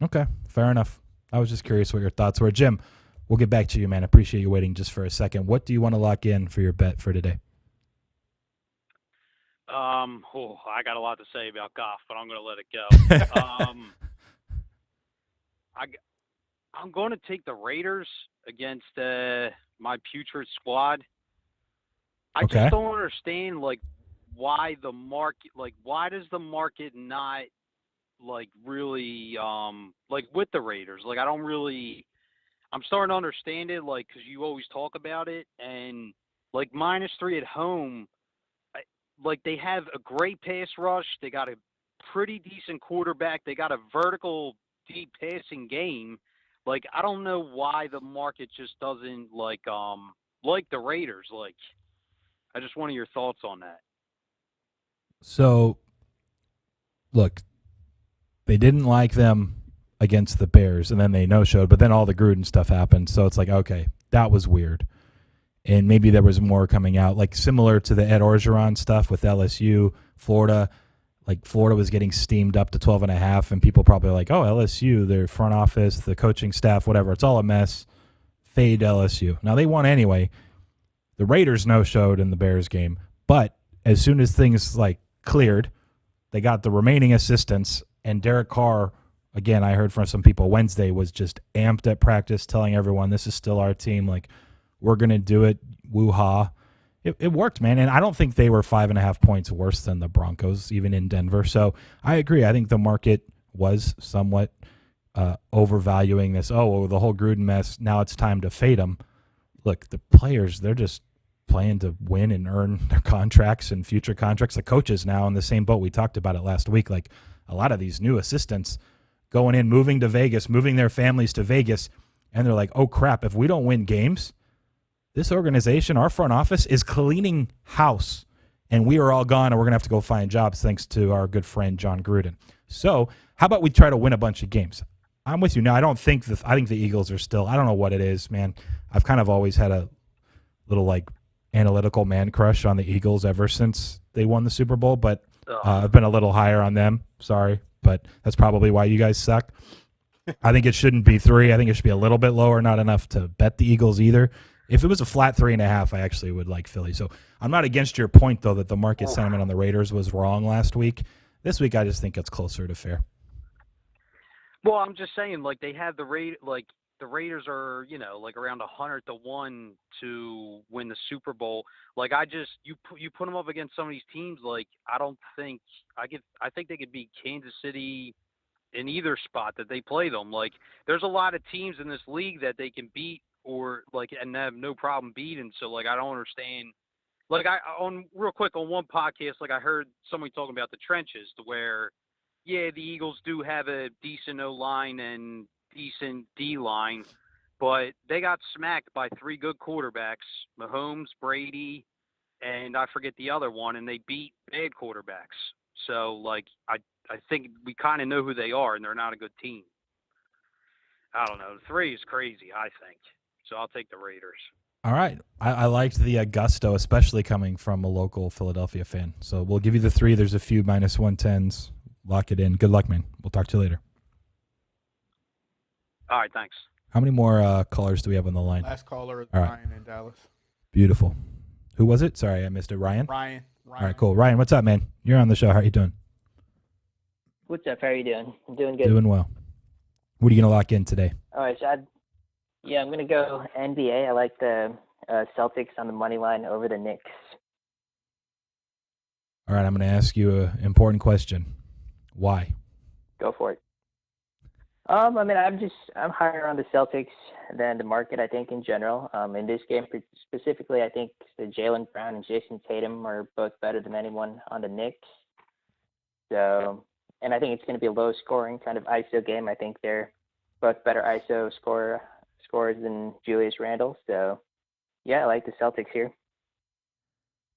Okay, fair enough. I was just curious what your thoughts were. Jim, we'll get back to you, man. I appreciate you waiting just for a second. What do you want to lock in for your bet for today? I got a lot to say about Goff, but I'm going to let it go. I'm going to take the Raiders against my putrid squad. I Okay. just don't understand why the market why does the market not really with the Raiders? I'm starting to understand it cuz you always talk about it, and -3 at home, they have a great pass rush, they got a pretty decent quarterback, they got a vertical deep passing game. I don't know why the market just doesn't like the Raiders. I just wanted your thoughts on that. So, look, they didn't like them against the Bears, and then they no-showed, but then all the Gruden stuff happened, so it's okay, that was weird. And maybe there was more coming out, similar to the Ed Orgeron stuff with LSU, Florida. Florida was getting steamed up to 12.5, and people probably oh, LSU, their front office, the coaching staff, whatever, it's all a mess. Fade LSU. Now, they won anyway. The Raiders no-showed in the Bears game, but as soon as things, cleared, they got the remaining assistants, and Derek Carr, again, I heard from some people Wednesday, was just amped at practice, telling everyone this is still our team, we're going to do it, woo-ha. It worked, man, and I don't think they were 5.5 points worse than the Broncos, even in Denver. So I agree. I think the market was somewhat overvaluing this. Oh, the whole Gruden mess, now it's time to fade them. Look, the players, they're just playing to win and earn their contracts and future contracts. The coaches now in the same boat. We talked about it last week. A lot of these new assistants going in, moving to Vegas, moving their families to Vegas, and they're oh, crap, if we don't win games, this organization, our front office, is cleaning house, and we are all gone, and we're going to have to go find jobs thanks to our good friend John Gruden. So how about we try to win a bunch of games? I'm with you. Now, I think the Eagles are still, I don't know what it is, man. I've kind of always had a little, analytical man crush on the Eagles ever since they won the Super Bowl, but I've been a little higher on them. Sorry, but that's probably why you guys suck. I think it shouldn't be 3. I think it should be a little bit lower, not enough to bet the Eagles either. If it was a flat 3.5, I actually would like Philly. So I'm not against your point, though, that the market sentiment on the Raiders was wrong last week. This week, I just think it's closer to fair. Well, I'm just saying, they have the Raiders are, around 100-1 to win the Super Bowl. You put them up against some of these teams. I think they could beat Kansas City in either spot that they play them. There's a lot of teams in this league that they can beat and have no problem beating. So I don't understand. Real quick on one podcast, I heard somebody talking about the trenches to where, yeah, the Eagles do have a decent O-line and decent D-line, but they got smacked by 3 good quarterbacks, Mahomes, Brady, and I forget the other one, and they beat bad quarterbacks. So, I think we kind of know who they are, and they're not a good team. I don't know. 3 is crazy, I think. So I'll take the Raiders. All right. I liked the gusto, especially coming from a local Philadelphia fan. So we'll give you the 3. There's a few -110s. Lock it in. Good luck, man. We'll talk to you later. All right, thanks. How many more callers do we have on the line? Last caller is All right. Ryan in Dallas. Beautiful. Who was it? Sorry, I missed it. Ryan? Ryan. All right, cool. Ryan, what's up, man? You're on the show. How are you doing? What's up? How are you doing? I'm doing good. Doing well. What are you going to lock in today? All right, so I'm going to go NBA. I like the Celtics on the money line over the Knicks. All right, I'm going to ask you an important question. Why? Go for it. I'm higher on the Celtics than the market, I think, in general. In this game specifically, I think the Jaylen Brown and Jason Tatum are both better than anyone on the Knicks. So, and I think it's going to be a low-scoring kind of ISO game. I think they're both better ISO scorers than Julius Randle. So, yeah, I like the Celtics here.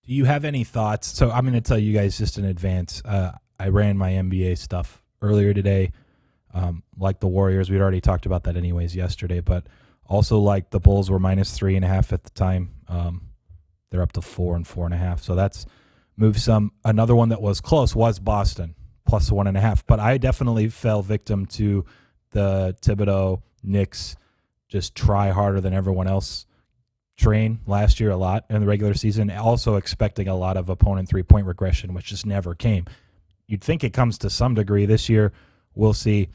Do you have any thoughts? So I'm going to tell you guys just in advance. I ran my NBA stuff earlier today. Like the Warriors, we'd already talked about that anyways yesterday, but also like the Bulls were -3.5 at the time. They're up to 4 and 4.5. So that's moved some. Another one that was close was Boston, +1.5. But I definitely fell victim to the Thibodeau Knicks just try harder than everyone else train last year a lot in the regular season, also expecting a lot of opponent 3-point regression, which just never came. You'd think it comes to some degree this year. We'll see.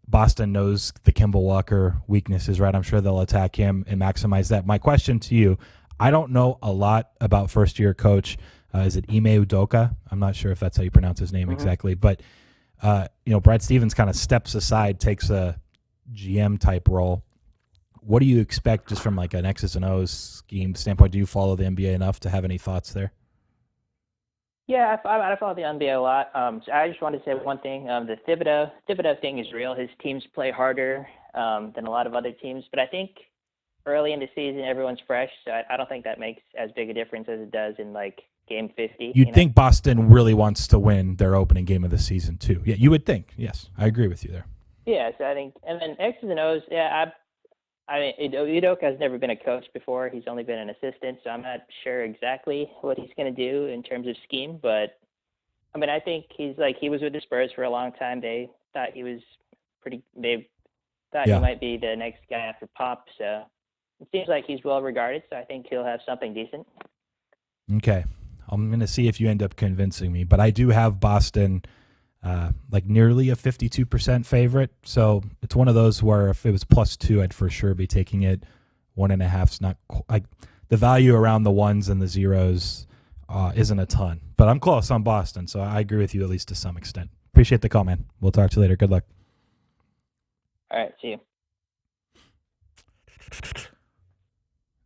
Boston knows the Kemba Walker weaknesses, right? I'm sure they'll attack him and maximize that. My question to you, I don't know a lot about first-year coach. Is it Ime Udoka? I'm not sure if that's how you pronounce his name exactly. But, Brad Stevens kind of steps aside, takes a GM-type role. What do you expect just from like an X's and O's scheme standpoint? Do you follow the NBA enough to have any thoughts there? Yeah, I follow the NBA a lot. So I just wanted to say one thing. The Thibodeau thing is real. His teams play harder than a lot of other teams. But I think early in the season, everyone's fresh. So I don't think that makes as big a difference as it does in like game 50. You'd think Boston really wants to win their opening game of the season too. Yeah, you would think. Yes, I agree with you there. Yeah, so I think, and then X's and O's, yeah, I mean, Udoka has never been a coach before. He's only been an assistant, so I'm not sure exactly what he's going to do in terms of scheme. But, I mean, I think he was with the Spurs for a long time. They thought he might be the next guy after Pop. So it seems like he's well regarded, so I think he'll have something decent. Okay. I'm going to see if you end up convincing me. But I do have Boston nearly a 52% favorite. So it's one of those where if it was +2, I'd for sure be taking it. 1.5's not like the value around the ones and the zeros isn't a ton, but I'm close on Boston. So I agree with you at least to some extent. Appreciate the call, man. We'll talk to you later. Good luck. All right. See you.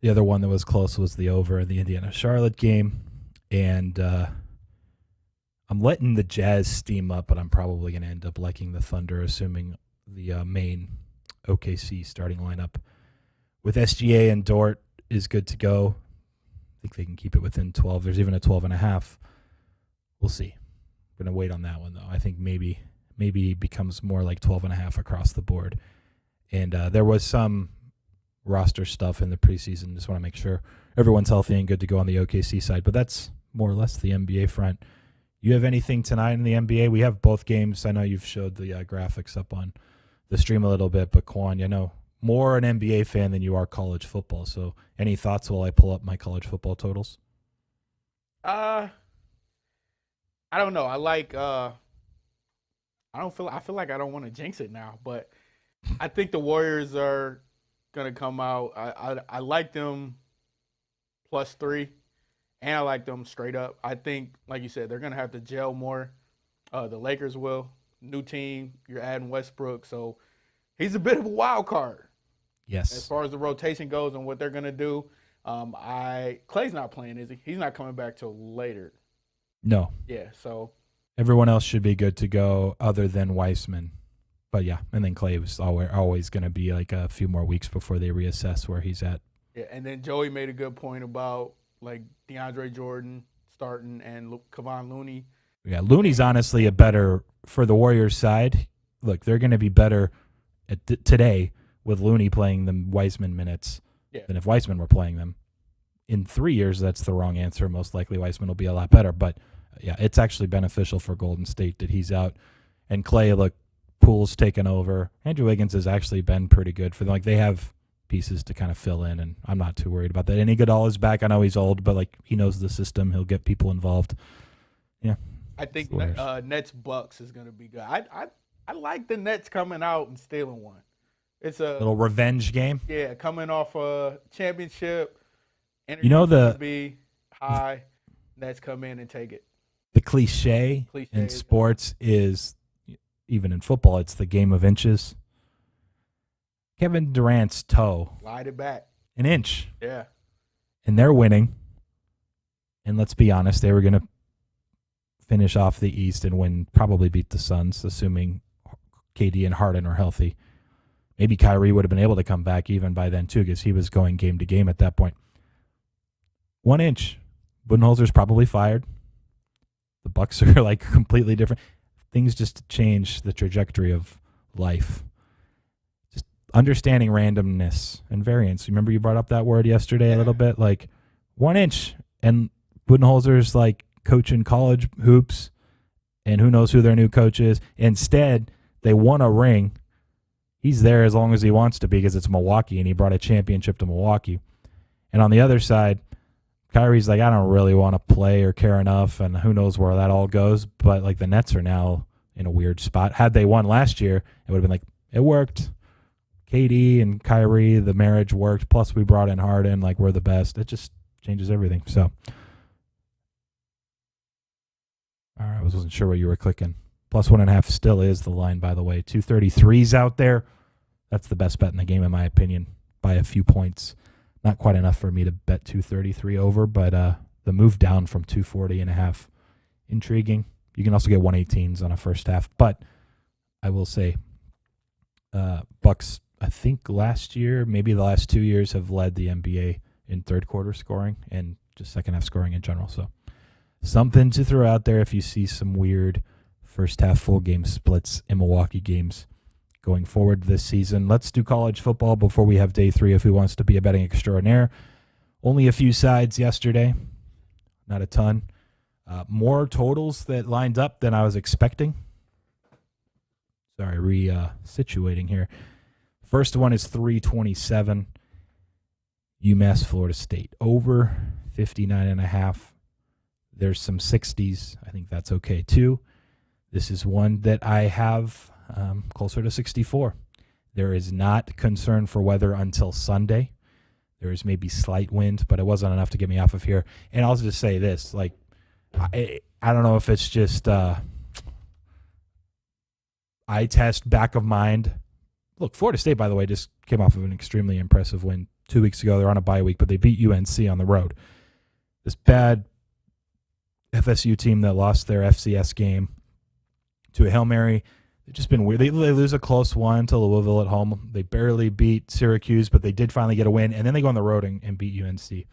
The other one that was close was the over in the Indiana-Charlotte game. And I'm letting the Jazz steam up, but I'm probably going to end up liking the Thunder, assuming the main OKC starting lineup with SGA and Dort is good to go. I think they can keep it within 12. There's even a 12.5. We'll see. I'm going to wait on that one, though. I think maybe it becomes more like 12.5 across the board. And there was some roster stuff in the preseason. Just want to make sure everyone's healthy and good to go on the OKC side. But that's more or less the NBA front. You have anything tonight in the NBA? We have both games. I know you've showed the graphics up on the stream a little bit, but Qwan, more an NBA fan than you are college football. So any thoughts while I pull up my college football totals? I don't know. I feel like I don't want to jinx it now, but I think the Warriors are going to come out. I like them +3. And I like them straight up. I think, like you said, they're going to have to gel more. The Lakers will. New team. You're adding Westbrook. So he's a bit of a wild card. Yes. As far as the rotation goes and what they're going to do. Clay's not playing, is he? He's not coming back till later. No. Yeah, so. Everyone else should be good to go other than Weissman. But, yeah, and then Clay was always going to be like a few more weeks before they reassess where he's at. Yeah, and then Joey made a good point about DeAndre Jordan starting and Kevon Looney. Yeah, Looney's honestly a better for the Warriors side. Look, they're going to be better today with Looney playing the Weissman minutes than if Weissman were playing them. In 3 years, that's the wrong answer. Most likely Weissman will be a lot better. But, yeah, it's actually beneficial for Golden State that he's out. And Clay, look, Poole's taken over. Andrew Wiggins has actually been pretty good for them. They have pieces to kind of fill in, and I'm not too worried about that. And Iguodala is back. I know he's old, but he knows the system. He'll get people involved. Yeah, I think Nets Bucks is going to be good. I like the Nets coming out and stealing one. It's a little revenge game. Yeah, coming off a championship. Energy the be high. Nets come in and take it. The cliche in sports is, even in football, it's the game of inches. Kevin Durant's toe. Slide it back. An inch. Yeah. And they're winning. And let's be honest, they were going to finish off the East and probably beat the Suns, assuming KD and Harden are healthy. Maybe Kyrie would have been able to come back even by then, too, because he was going game to game at that point. 1 inch. Budenholzer's probably fired. The Bucks are completely different. Things just change the trajectory of life. Understanding randomness and variance. Remember you brought up that word yesterday a little bit? 1 inch. And Budenholzer's coaching college hoops, and who knows who their new coach is. Instead, they won a ring. He's there as long as he wants to be because it's Milwaukee, and he brought a championship to Milwaukee. And on the other side, Kyrie's I don't really want to play or care enough, and who knows where that all goes. But the Nets are now in a weird spot. Had they won last year, it would have been it worked. KD and Kyrie, the marriage worked. Plus, we brought in Harden. Like, we're the best. It just changes everything. So, all right, I wasn't sure what you were clicking. Plus 1.5 still is the line, by the way. 233's out there. That's the best bet in the game, in my opinion, by a few points. Not quite enough for me to bet 233 over, but the move down from 240.5, intriguing. You can also get 118s on a first half, but I will say Bucks, I think last year, maybe the last 2 years, have led the NBA in third quarter scoring and just second half scoring in general. So something to throw out there if you see some weird first half full game splits in Milwaukee games going forward this season. Let's do college football before we have day 3 of Who Wants to Be a Betting Extraordinaire. Only a few sides yesterday, not a ton. More totals that lined up than I was expecting. Sorry, situating here. First one is 327. UMass Florida State over 59.5. There's some 60s. I think that's okay too. This is one that I have closer to 64. There is not concern for weather until Sunday. There is maybe slight wind, but it wasn't enough to get me off of here. And I'll just say this, like, I don't know if it's just eye test, back of mind. Look, Florida State, by the way, just came off of an extremely impressive win 2 weeks ago. They're on a bye week, but they beat UNC on the road. This bad FSU team that lost their FCS game to a Hail Mary. They've just been weird. They lose a close one to Louisville at home. They barely beat Syracuse, but they did finally get a win, and then they go on the road and beat UNC.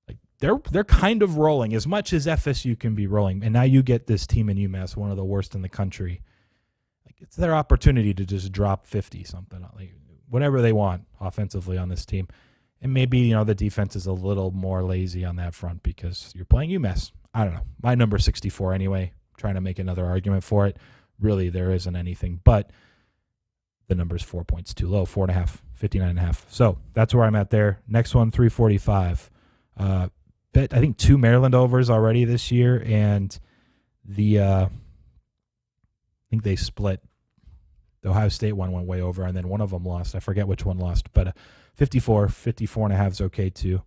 Like they're kind of rolling as much as FSU can be rolling, and now you get this team in UMass, one of the worst in the country. Like it's their opportunity to just drop 50 something, like whatever they want offensively on this team, and maybe the defense is a little more lazy on that front because you're playing UMass. I don't know. My number 64 anyway. Trying to make another argument for it. Really, there isn't anything, but the number's 4 points too low, 4.5, 59.5. So that's where I'm at there. Next one, 345. Bet I think 2 Maryland overs already this year, and I think they split. The Ohio State one went way over, and then one of them lost. I forget which one lost, but 54.5 is okay too.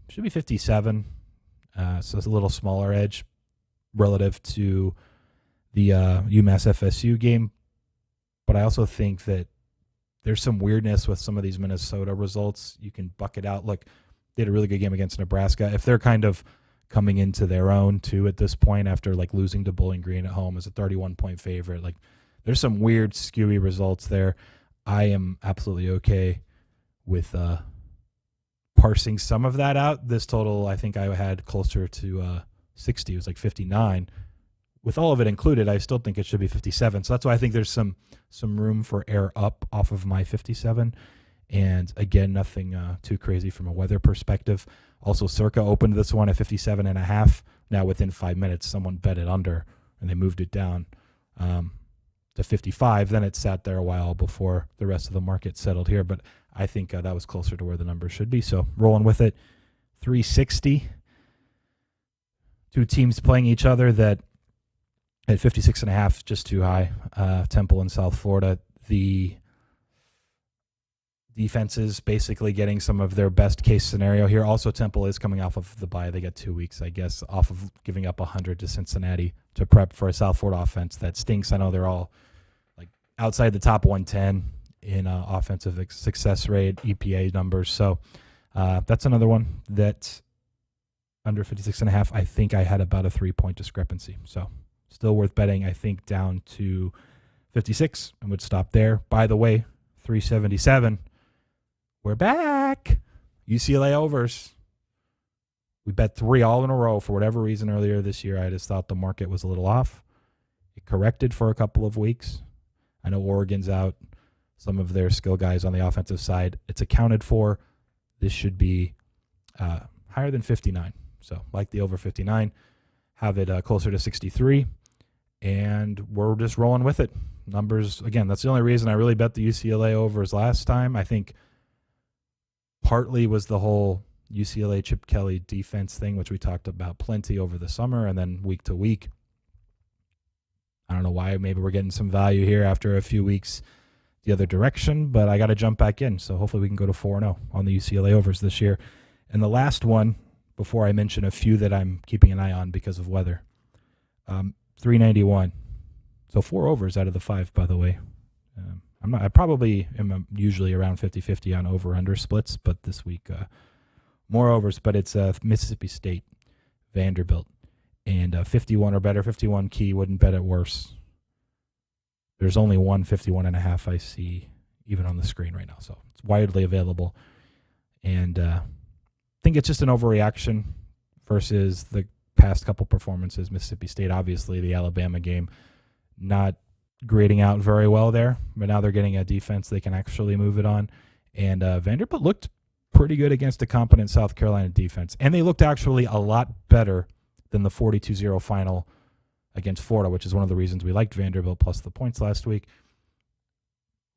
Should be 57, so it's a little smaller edge relative to the UMass FSU game, but I also think that there's some weirdness with some of these Minnesota results. You can bucket out. Look, they had a really good game against Nebraska. If they're kind of coming into their own too at this point after like losing to Bowling Green at home as a 31-point favorite, like there's some weird skewy results there. I am absolutely okay with parsing some of that out. This total I think I had closer to 60. It was like 59. With all of it included, I still think it should be 57. So that's why I think there's some room for air up off of my 57. And again, nothing too crazy from a weather perspective. Also, Circa opened this one at 57.5. Now within 5 minutes, someone bet it under, and they moved it down to 55. Then it sat there a while before the rest of the market settled here. But I think that was closer to where the number should be. So rolling with it, 360. Two teams playing each other that at 56.5, just too high. Temple and South Florida. The defenses basically getting some of their best case scenario here. Also, Temple is coming off of the bye. They get 2 weeks, I guess, off of giving up 100 to Cincinnati to prep for a South Florida offense that stinks. I know they're all like outside the top 110 in offensive success rate, EPA numbers. So that's another one that under 56.5, I think I had about a 3-point discrepancy. So still worth betting, I think, down to 56 and would stop there. By the way, 377. We're back. UCLA overs. We bet 3 all in a row for whatever reason earlier this year. I just thought the market was a little off. It corrected for a couple of weeks. I know Oregon's out. Some of their skill guys on the offensive side. It's accounted for. This should be higher than 59. So like the over 59. Have it closer to 63. And we're just rolling with it. Numbers, again, that's the only reason I really bet the UCLA overs last time. I think partly was the whole UCLA Chip Kelly defense thing, which we talked about plenty over the summer and then week to week. I don't know why. Maybe we're getting some value here after a few weeks the other direction, but I got to jump back in. So hopefully we can go to 4-0 on the UCLA overs this year. And the last one, before I mention a few that I'm keeping an eye on because of weather, 391. So 4 overs out of the 5, by the way. I probably am usually around 50-50 on over-under splits, but this week more overs. But it's Mississippi State, Vanderbilt, and 51 or better. 51 key, wouldn't bet it worse. There's only 151.5 I see even on the screen right now, so it's widely available. And I think it's just an overreaction versus the past couple performances. Mississippi State, obviously, the Alabama game, not grading out very well there, but now they're getting a defense they can actually move it on. And Vanderbilt looked pretty good against a competent South Carolina defense, and they looked actually a lot better than the 42-0 final against Florida, which is one of the reasons we liked Vanderbilt plus the points last week.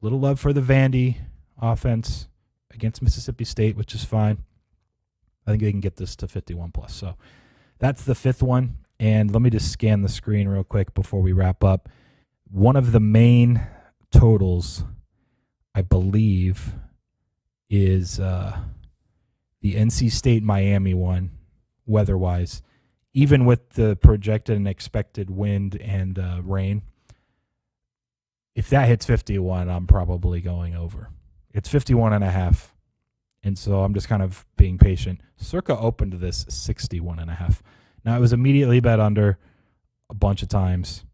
Little love for the Vandy offense against Mississippi State, which is fine. I think they can get this to 51 plus. So that's the 5th one. And let me just scan the screen real quick before we wrap up. One of the main totals, I believe, is the NC State-Miami one, weather-wise. Even with the projected and expected wind and rain, if that hits 51, I'm probably going over. It's 51.5. And so I'm just kind of being patient. Circa opened this 61.5. Now, it was immediately bet under a bunch of times.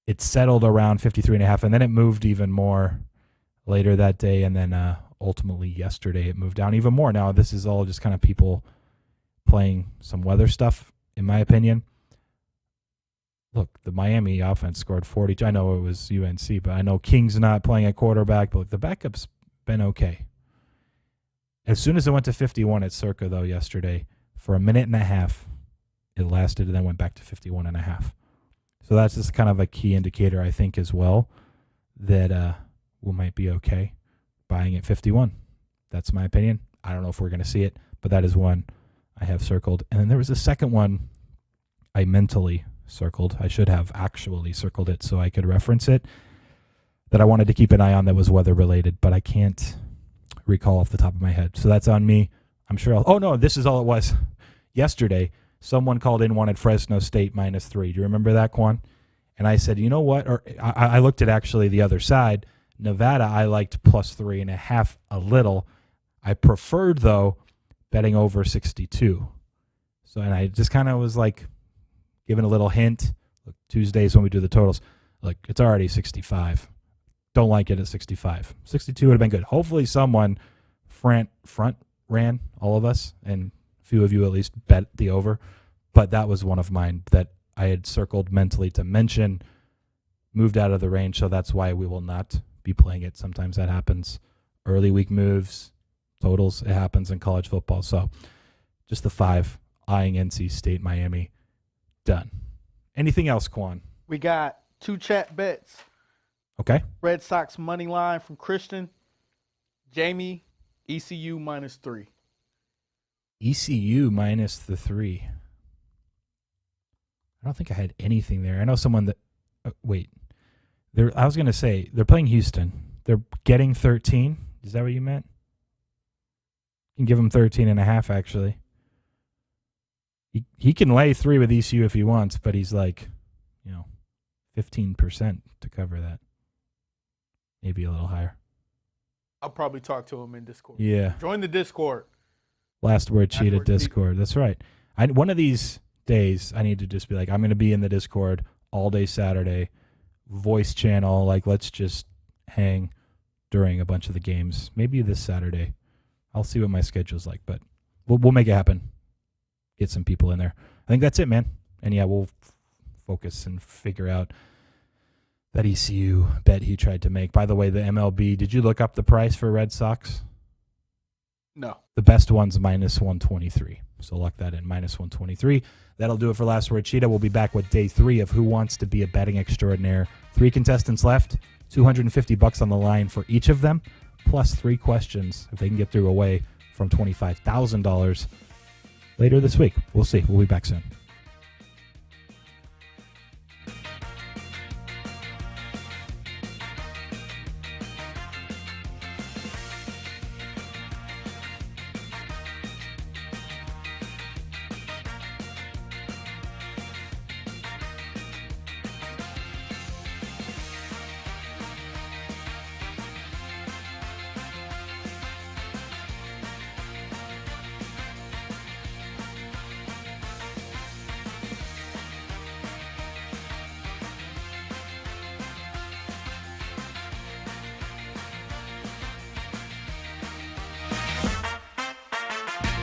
It settled around 53.5, and then it moved even more later that day. And then ultimately yesterday, it moved down even more. Now, this is all just kind of people playing some weather stuff, in my opinion. Look, the Miami offense scored 42. I know it was UNC, but I know King's not playing at quarterback, but the backup's been okay. As soon as it went to 51 at Circa, though, yesterday, for a minute and a half, it lasted and then went back to 51.5. So that's just kind of a key indicator, I think, as well, that we might be okay buying at 51. That's my opinion. I don't know if we're going to see it, but that is one I have circled. And then there was a second one I mentally circled. I should have actually circled it so I could reference it, that I wanted to keep an eye on that was weather-related, but I can't recall off the top of my head. So that's on me. I'm sure oh, no, this is all it was. Yesterday, someone called in, wanted Fresno State -3. Do you remember that, Qwan? And I said, you know what? Or I looked at actually the other side. Nevada, I liked +3.5 a little. I preferred, though, betting over 62. So, and I just kind of was like giving a little hint. Look, Tuesdays when we do the totals, look, it's already 65. Don't like it at 65. 62 would have been good. Hopefully someone front ran, all of us, and a few of you at least bet the over. But that was one of mine that I had circled mentally to mention, moved out of the range, so that's why we will not be playing it. Sometimes that happens. Early week moves, totals, it happens in college football. So just the 5, eyeing NC State, Miami, done. Anything else, Qwan? We got 2 chat bets. Okay. Red Sox money line from Christian. Jamie, ECU -3. ECU -3. I don't think I had anything there. I know someone that wait. I was going to say they're playing Houston. They're getting 13. Is that what you meant? You can give them 13.5 actually. He can lay 3 with ECU if he wants, but he's like, 15% to cover that. Maybe a little higher. I'll probably talk to him in Discord. Yeah. Join the Discord. Last Word Cheetah Discord. That's right. One of these days, I need to just be like, I'm going to be in the Discord all day Saturday, voice channel. Like, let's just hang during a bunch of the games. Maybe this Saturday. I'll see what my schedule's like, but we'll make it happen. Get some people in there. I think that's it, man. And yeah, we'll focus and figure out that ECU bet he tried to make. By the way, the MLB, did you look up the price for Red Sox? No. The best one's -123. So lock that in, -123. That'll do it for Last Word Cheetah. We'll be back with day 3 of Who Wants to Be a Betting Extraordinaire. 3 contestants left, $250 on the line for each of them, plus 3 questions if they can get through away from $25,000 later this week. We'll see. We'll be back soon.